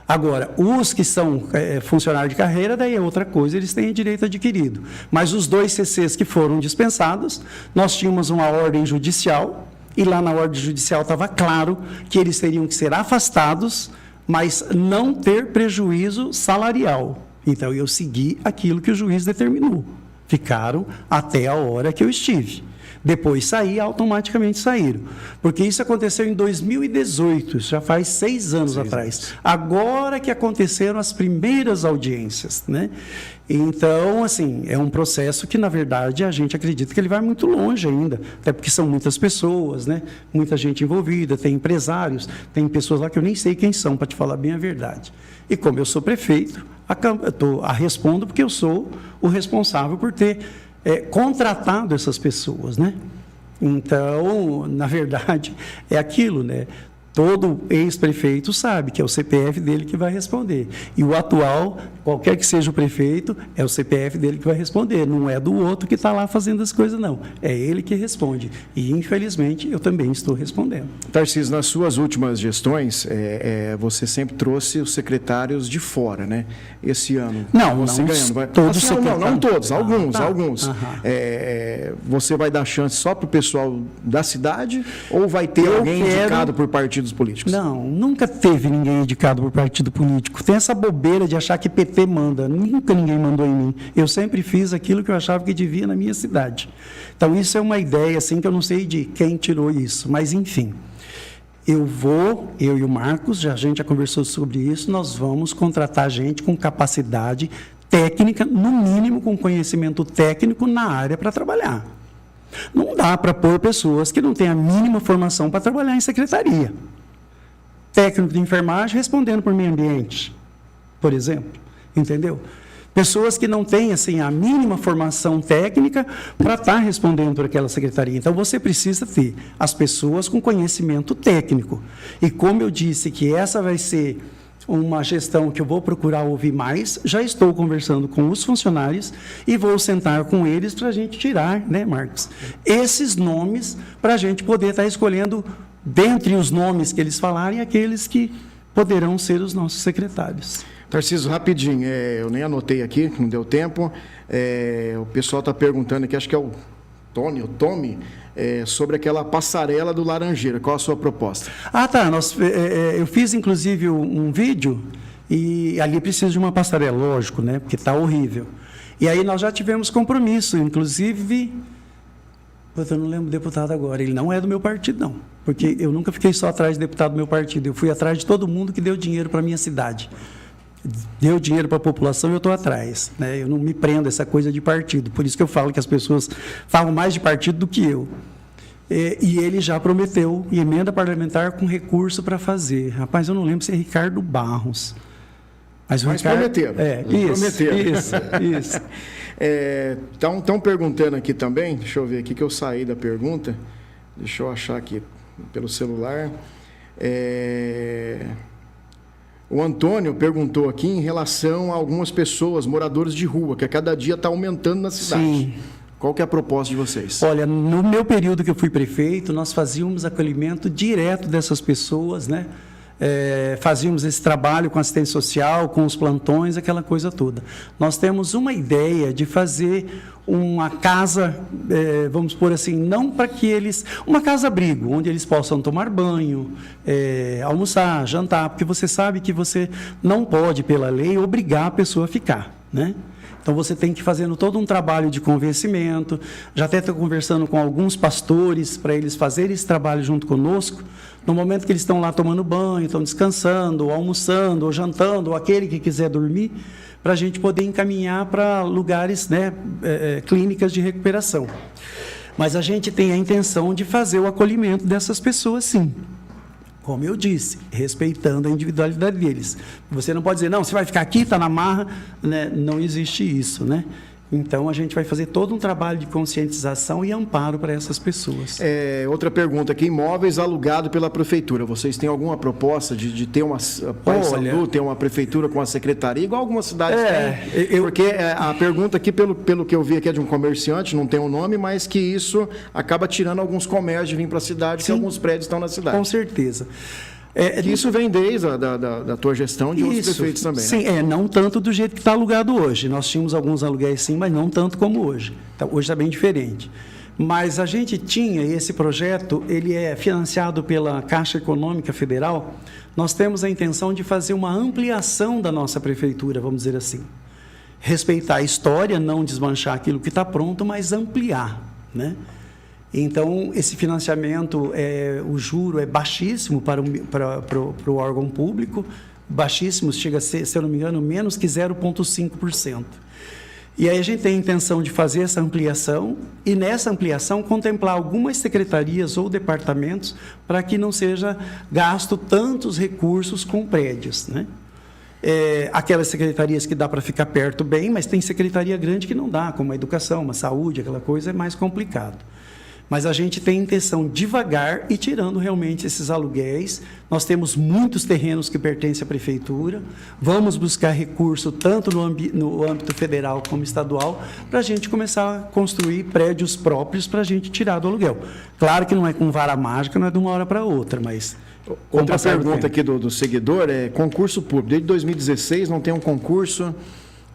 Agora, os que são funcionários de carreira, daí é outra coisa, eles têm direito adquirido. Mas os 2 CCs que foram dispensados, nós tínhamos uma ordem judicial, e lá na ordem judicial estava claro que eles teriam que ser afastados, mas não ter prejuízo salarial. Então, eu segui aquilo que o juiz determinou. Ficaram até a hora que eu estive. Depois saí, automaticamente saíram. Porque isso aconteceu em 2018, isso já faz 6 anos atrás. Agora que aconteceram as primeiras audiências, né? Então, assim, é um processo que, na verdade, a gente acredita que ele vai muito longe ainda, até porque são muitas pessoas, né? Muita gente envolvida, tem empresários, tem pessoas lá que eu nem sei quem são, para te falar bem a verdade. E como eu sou prefeito, respondo porque eu sou o responsável por ter contratado essas pessoas, né? Então, na verdade, é aquilo, né? Todo ex-prefeito sabe que é o CPF dele que vai responder. E o atual, qualquer que seja o prefeito, é o CPF dele que vai responder. Não é do outro que está lá fazendo as coisas, não. É ele que responde. E, infelizmente, eu também estou respondendo. Tarcísio, nas suas últimas gestões, você sempre trouxe os secretários de fora, né? Esse ano, você ganhando. Todos assim, não todos, alguns. Você vai dar chance só para o pessoal da cidade ou vai ter alguém indicado por partidos políticos? Não, nunca teve ninguém indicado por partido político. Tem essa bobeira de achar que PT manda. Nunca ninguém mandou em mim. Eu sempre fiz aquilo que eu achava que devia na minha cidade. Então, isso é uma ideia, assim, que eu não sei de quem tirou isso. Mas, enfim, eu e o Marcos, a gente já conversou sobre isso, nós vamos contratar gente com capacidade técnica, no mínimo com conhecimento técnico na área para trabalhar. Não dá para pôr pessoas que não têm a mínima formação para trabalhar em secretaria. Técnico de enfermagem respondendo por meio ambiente, por exemplo, entendeu? Pessoas que não têm assim, a mínima formação técnica para estar respondendo por aquela secretaria. Então, você precisa ter as pessoas com conhecimento técnico. E como eu disse que essa vai ser uma gestão que eu vou procurar ouvir mais, já estou conversando com os funcionários e vou sentar com eles para a gente tirar, né, Marcos, esses nomes para a gente poder estar escolhendo, dentre os nomes que eles falarem, aqueles que poderão ser os nossos secretários. Tarcísio, rapidinho, eu nem anotei aqui, que não deu tempo, o pessoal está perguntando aqui, acho que é o Tommy, sobre aquela passarela do Laranjeira. Qual a sua proposta? Tá. Eu fiz, inclusive, um vídeo e ali precisa de uma passarela, lógico, né? Porque está horrível. E aí nós já tivemos compromisso, inclusive... Eu não lembro o deputado agora. Ele não é do meu partido, não. Porque eu nunca fiquei só atrás de deputado do meu partido. Eu fui atrás de todo mundo que deu dinheiro para a minha cidade. Deu dinheiro para a população e eu estou atrás, né? Eu não me prendo a essa coisa de partido. Por isso que eu falo que as pessoas falam mais de partido do que eu. E ele já prometeu emenda parlamentar com recurso para fazer. Rapaz, eu não lembro se é Ricardo Barros. Mas prometeram. Isso. Estão perguntando aqui também, deixa eu ver aqui que eu saí da pergunta, deixa eu achar aqui pelo celular. O Antônio perguntou aqui em relação a algumas pessoas, moradores de rua, que a cada dia está aumentando na cidade. Sim. Qual que é a proposta de vocês? Olha, no meu período que eu fui prefeito, nós fazíamos acolhimento direto dessas pessoas, né? Fazíamos esse trabalho com assistência social, com os plantões, aquela coisa toda. Nós temos uma ideia de fazer uma casa, vamos pôr assim, não para que eles... Uma casa-abrigo, onde eles possam tomar banho, almoçar, jantar, porque você sabe que você não pode, pela lei, obrigar a pessoa a ficar, né? Então, você tem que ir fazendo todo um trabalho de convencimento. Já até estou conversando com alguns pastores para eles fazerem esse trabalho junto conosco. No momento que eles estão lá tomando banho, estão descansando, ou almoçando, ou jantando, ou aquele que quiser dormir, para a gente poder encaminhar para lugares, né, clínicas de recuperação. Mas a gente tem a intenção de fazer o acolhimento dessas pessoas, sim. Como eu disse, respeitando a individualidade deles. Você não pode dizer, não, você vai ficar aqui, está na marra, né? Não existe isso, né? Então, a gente vai fazer todo um trabalho de conscientização e amparo para essas pessoas. Outra pergunta aqui, imóveis alugados pela prefeitura. Vocês têm alguma proposta de ter uma Paysandu, ter uma prefeitura com a secretaria, igual algumas cidades têm? Porque a pergunta aqui, pelo que eu vi aqui, é de um comerciante, não tem um nome, mas que isso acaba tirando alguns comércios de vir para a cidade, que alguns prédios estão na cidade. Com certeza. Isso vem desde da tua gestão de outros prefeitos também. Sim, né? Não tanto do jeito que está alugado hoje. Nós tínhamos alguns aluguéis sim, mas não tanto como hoje. Então, hoje está bem diferente. Mas a gente tinha, e esse projeto, ele é financiado pela Caixa Econômica Federal, nós temos a intenção de fazer uma ampliação da nossa prefeitura, vamos dizer assim. Respeitar a história, não desmanchar aquilo que está pronto, mas ampliar, né? Então, esse financiamento, o juro é baixíssimo para o órgão público, baixíssimo, chega a ser, se eu não me engano, menos que 0,5%. E aí a gente tem a intenção de fazer essa ampliação e, nessa ampliação, contemplar algumas secretarias ou departamentos para que não seja gasto tantos recursos com prédios, né? Aquelas secretarias que dá para ficar perto bem, mas tem secretaria grande que não dá, como a educação, a saúde, aquela coisa é mais complicado. Mas a gente tem a intenção devagar e tirando realmente esses aluguéis. Nós temos muitos terrenos que pertencem à prefeitura. Vamos buscar recurso tanto no âmbito federal como estadual para a gente começar a construir prédios próprios para a gente tirar do aluguel. Claro que não é com vara mágica, não é de uma hora para outra, mas... Outra pergunta aqui do seguidor é concurso público. Desde 2016 não tem um concurso...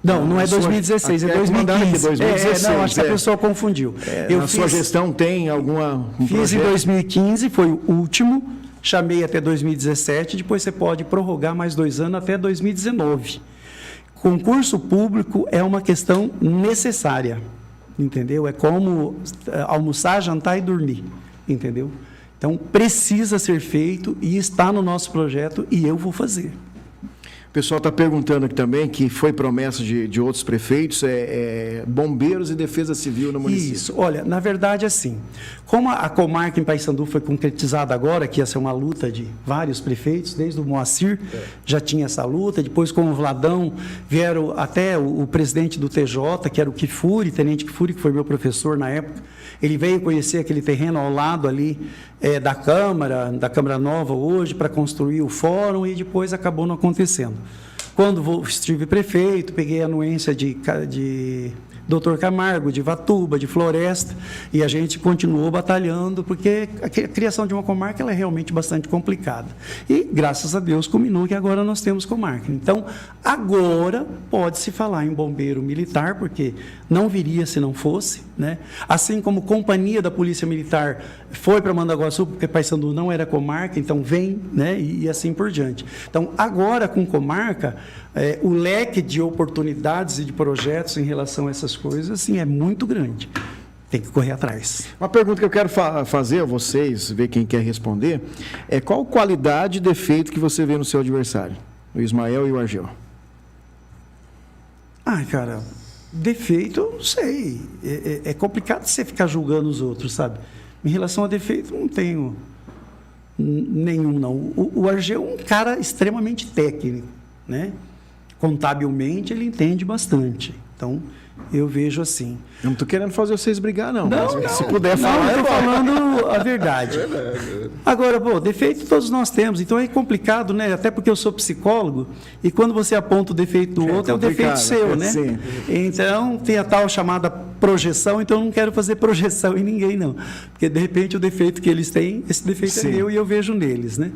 Não é 2016, é 2015. 2016, acho que a pessoa confundiu. Sua gestão tem alguma... Fiz em 2015, foi o último, chamei até 2017, depois você pode prorrogar mais 2 anos até 2019. Concurso público é uma questão necessária, entendeu? É como almoçar, jantar e dormir, entendeu? Então, precisa ser feito e está no nosso projeto e eu vou fazer. O pessoal está perguntando aqui também, que foi promessa de outros prefeitos, bombeiros e defesa civil no município. Isso, olha, na verdade, assim, como a comarca em Paysandu foi concretizada agora, que ia ser uma luta de vários prefeitos, desde o Moacir já tinha essa luta, depois com o Vladão vieram até o presidente do TJ, que era o Kifuri, Tenente Kifuri, que foi meu professor na época, ele veio conhecer aquele terreno ao lado ali da Câmara Nova hoje, para construir o fórum, e depois acabou não acontecendo. Quando estive prefeito, peguei a anuência de Dr. Camargo, de Ivatuba, de Floresta, e a gente continuou batalhando, porque a criação de uma comarca ela é realmente bastante complicada. E, graças a Deus, culminou que agora nós temos comarca. Então, agora pode-se falar em bombeiro militar, porque não viria se não fosse, né? Assim como companhia da Polícia Militar foi para Mandaguaçu, porque Paysandu não era comarca, então vem, né? E assim por diante. Então, agora com comarca, o leque de oportunidades e de projetos em relação a essas coisas, assim, é muito grande. Tem que correr atrás. Uma pergunta que eu quero fazer a vocês, ver quem quer responder, é qual qualidade e defeito que você vê no seu adversário, o Ismael e o Argel? Cara, defeito, eu não sei. É complicado você ficar julgando os outros, sabe? Em relação a defeito, não tenho nenhum, não. O Argel é um cara extremamente técnico, né? Contabilmente, ele entende bastante. Então, eu vejo assim. Eu não estou querendo fazer vocês brigar, não. Não, se puder falar, eu estou falando a verdade. Agora, defeito todos nós temos, então é complicado, né? Até porque eu sou psicólogo, e quando você aponta o defeito do outro, é o defeito seu, né? Sim. Então, tem a tal chamada projeção, então eu não quero fazer projeção em ninguém, não. Porque, de repente, o defeito que eles têm, esse defeito é meu e eu vejo neles, né?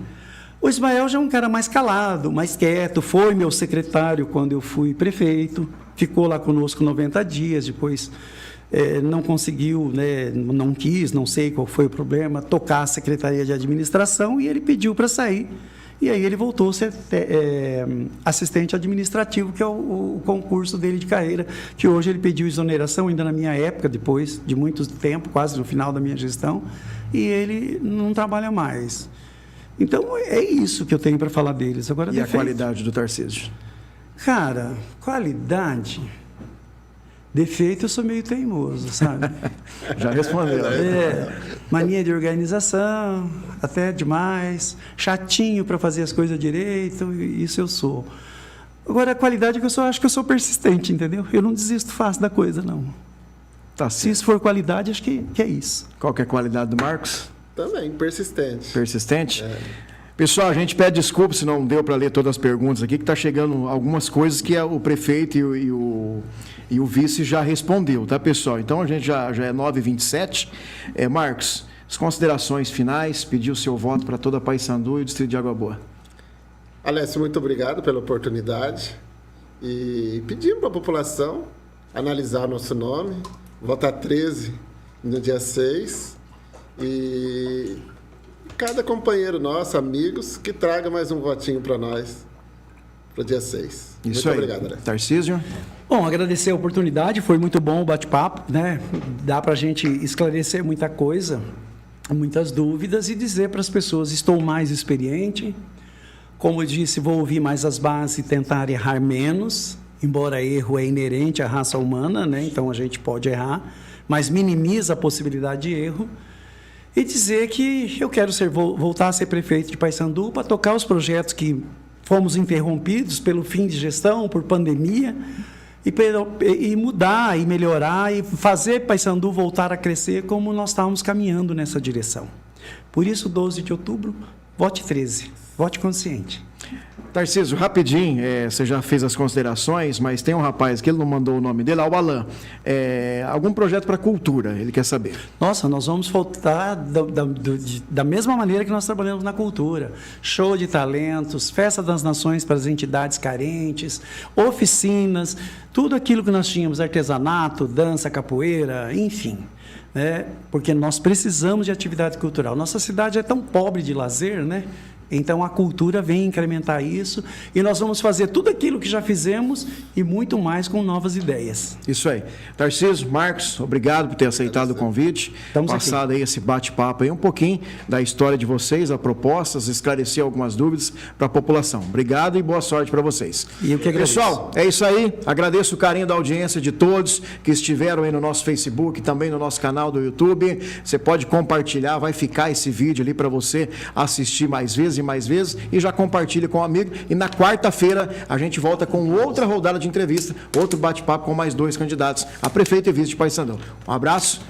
O Ismael já é um cara mais calado, mais quieto, foi meu secretário quando eu fui prefeito, ficou lá conosco 90 dias, depois não conseguiu, né, não quis, não sei qual foi o problema, tocar a Secretaria de Administração e ele pediu para sair. E aí ele voltou a ser assistente administrativo, que é o concurso dele de carreira, que hoje ele pediu exoneração, ainda na minha época, depois de muito tempo, quase no final da minha gestão, e ele não trabalha mais. Então, é isso que eu tenho para falar deles. Agora, a qualidade do Tarcísio? Cara, qualidade... Defeito, eu sou meio teimoso, sabe? Já respondeu. Mania de organização, até demais. Chatinho para fazer as coisas direito, isso eu sou. Agora, a qualidade é que eu acho que eu sou persistente, entendeu? Eu não desisto fácil da coisa, não. Tá certo. Se isso for qualidade, acho que é isso. Qual que é a qualidade do Marcos? Também, persistente. Persistente? Pessoal, a gente pede desculpa se não deu para ler todas as perguntas aqui, que está chegando algumas coisas que o prefeito e o vice já respondeu, tá, pessoal? Então, a gente já é 9h27. Marcos, as considerações finais, pedir o seu voto para toda Paysandu e o Distrito de Água Boa. Alessio, muito obrigado pela oportunidade e pedimos para a população analisar nosso nome, votar 13 no dia 6 e cada companheiro nosso, amigos, que traga mais um votinho para nós para o dia 6. Isso muito aí. Obrigado, Alessio. Tarcísio? Bom, agradecer a oportunidade, foi muito bom o bate-papo, né? Dá para a gente esclarecer muita coisa, muitas dúvidas e dizer para as pessoas, estou mais experiente, como eu disse, vou ouvir mais as bases e tentar errar menos, embora erro é inerente à raça humana, né? Então a gente pode errar, mas minimiza a possibilidade de erro. E dizer que eu quero voltar a ser prefeito de Paysandu para tocar os projetos que fomos interrompidos pelo fim de gestão, por pandemia, e mudar, e melhorar, e fazer Paysandu voltar a crescer como nós estávamos caminhando nessa direção. Por isso, 12 de outubro, vote 13, vote consciente. Tarcísio, rapidinho, você já fez as considerações, mas tem um rapaz que ele não mandou o nome dele, o Alan. Algum projeto para a cultura, ele quer saber. Nossa, nós vamos voltar da mesma maneira que nós trabalhamos na cultura. Show de talentos, festa das nações para as entidades carentes, oficinas, tudo aquilo que nós tínhamos, artesanato, dança, capoeira, enfim. Porque nós precisamos de atividade cultural. Nossa cidade é tão pobre de lazer, né? Então, a cultura vem incrementar isso e nós vamos fazer tudo aquilo que já fizemos e muito mais com novas ideias. Isso aí. Tarcísio, Marcos, obrigado por ter aceitado o convite. Passado aí esse bate-papo aí, um pouquinho da história de vocês, as propostas, esclarecer algumas dúvidas para a população. Obrigado e boa sorte para vocês. E eu que agradeço. Pessoal, é isso aí. Agradeço o carinho da audiência de todos que estiveram aí no nosso Facebook, também no nosso canal do YouTube. Você pode compartilhar, vai ficar esse vídeo ali para você assistir mais vezes e já compartilha com um amigo. E na quarta-feira a gente volta com outra rodada de entrevista, outro bate-papo com mais 2 candidatos a prefeito e vice de Paysandu. Um abraço.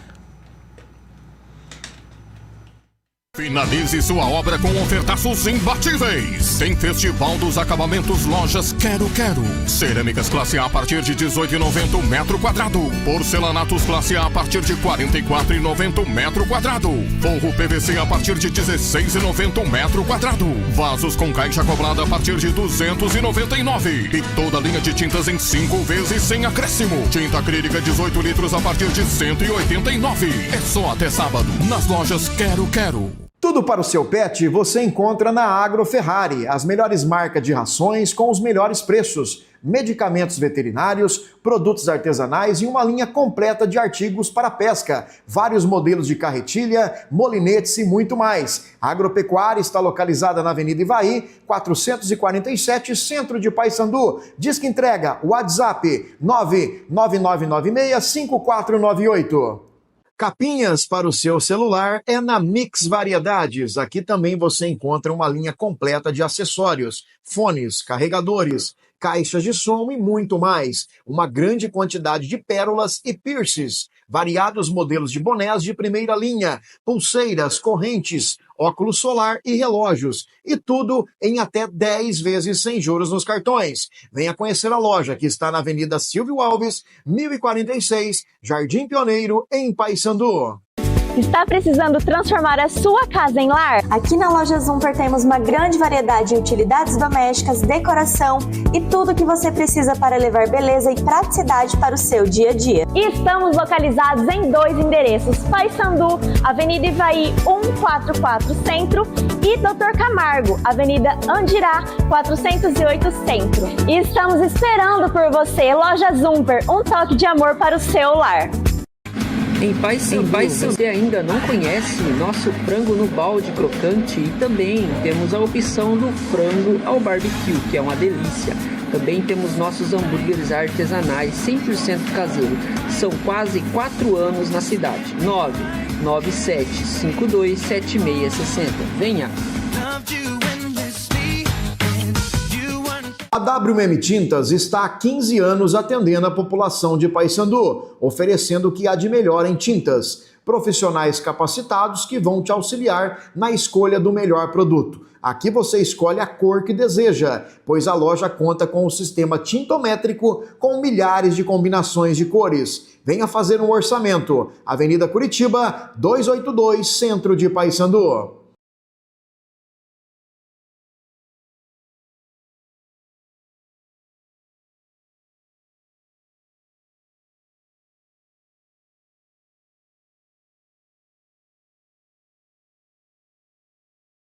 Finalize sua obra com ofertaços imbatíveis. Tem Festival dos Acabamentos Lojas Quero Quero. Cerâmicas classe A partir de 18,90 o metro quadrado. Porcelanatos classe A partir de 44,90 o metro quadrado. Forro PVC a partir de 16,90 o metro quadrado. Vasos com caixa cobrada a partir de 299. E toda linha de tintas em 5 vezes sem acréscimo. Tinta acrílica 18 litros a partir de 189. É só até sábado nas lojas Quero Quero. Tudo para o seu pet você encontra na Agroferrari, as melhores marcas de rações com os melhores preços, medicamentos veterinários, produtos artesanais e uma linha completa de artigos para pesca, vários modelos de carretilha, molinetes e muito mais. A Agropecuária está localizada na Avenida Ivaí, 447, Centro de Paysandu. Disque entrega, WhatsApp 999965498. Capinhas para o seu celular é na Mix Variedades. Aqui também você encontra uma linha completa de acessórios, fones, carregadores, caixas de som e muito mais. Uma grande quantidade de pérolas e piercings, variados modelos de bonés de primeira linha, pulseiras, correntes, óculos solar e relógios. E tudo em até 10 vezes sem juros nos cartões. Venha conhecer a loja que está na Avenida Silvio Alves, 1046, Jardim Pioneiro, em Paysandu. Está precisando transformar a sua casa em lar? Aqui na loja Zumper temos uma grande variedade de utilidades domésticas, decoração e tudo que você precisa para levar beleza e praticidade para o seu dia a dia. E estamos localizados em 2 endereços: Paysandu, Avenida Ivaí 144 Centro e Dr. Camargo, Avenida Andirá 408 Centro. E estamos esperando por você. Loja Zumper, um toque de amor para o seu lar. Em Paysandu, você ainda não conhece nosso frango no balde crocante e também temos a opção do frango ao barbecue, que é uma delícia. Também temos nossos hambúrgueres artesanais 100% caseiro. São quase 4 anos na cidade. 997527660. Venha! A WM Tintas está há 15 anos atendendo a população de Paysandu, oferecendo o que há de melhor em tintas. Profissionais capacitados que vão te auxiliar na escolha do melhor produto. Aqui você escolhe a cor que deseja, pois a loja conta com o sistema tintométrico com milhares de combinações de cores. Venha fazer um orçamento. Avenida Curitiba, 282, Centro de Paysandu.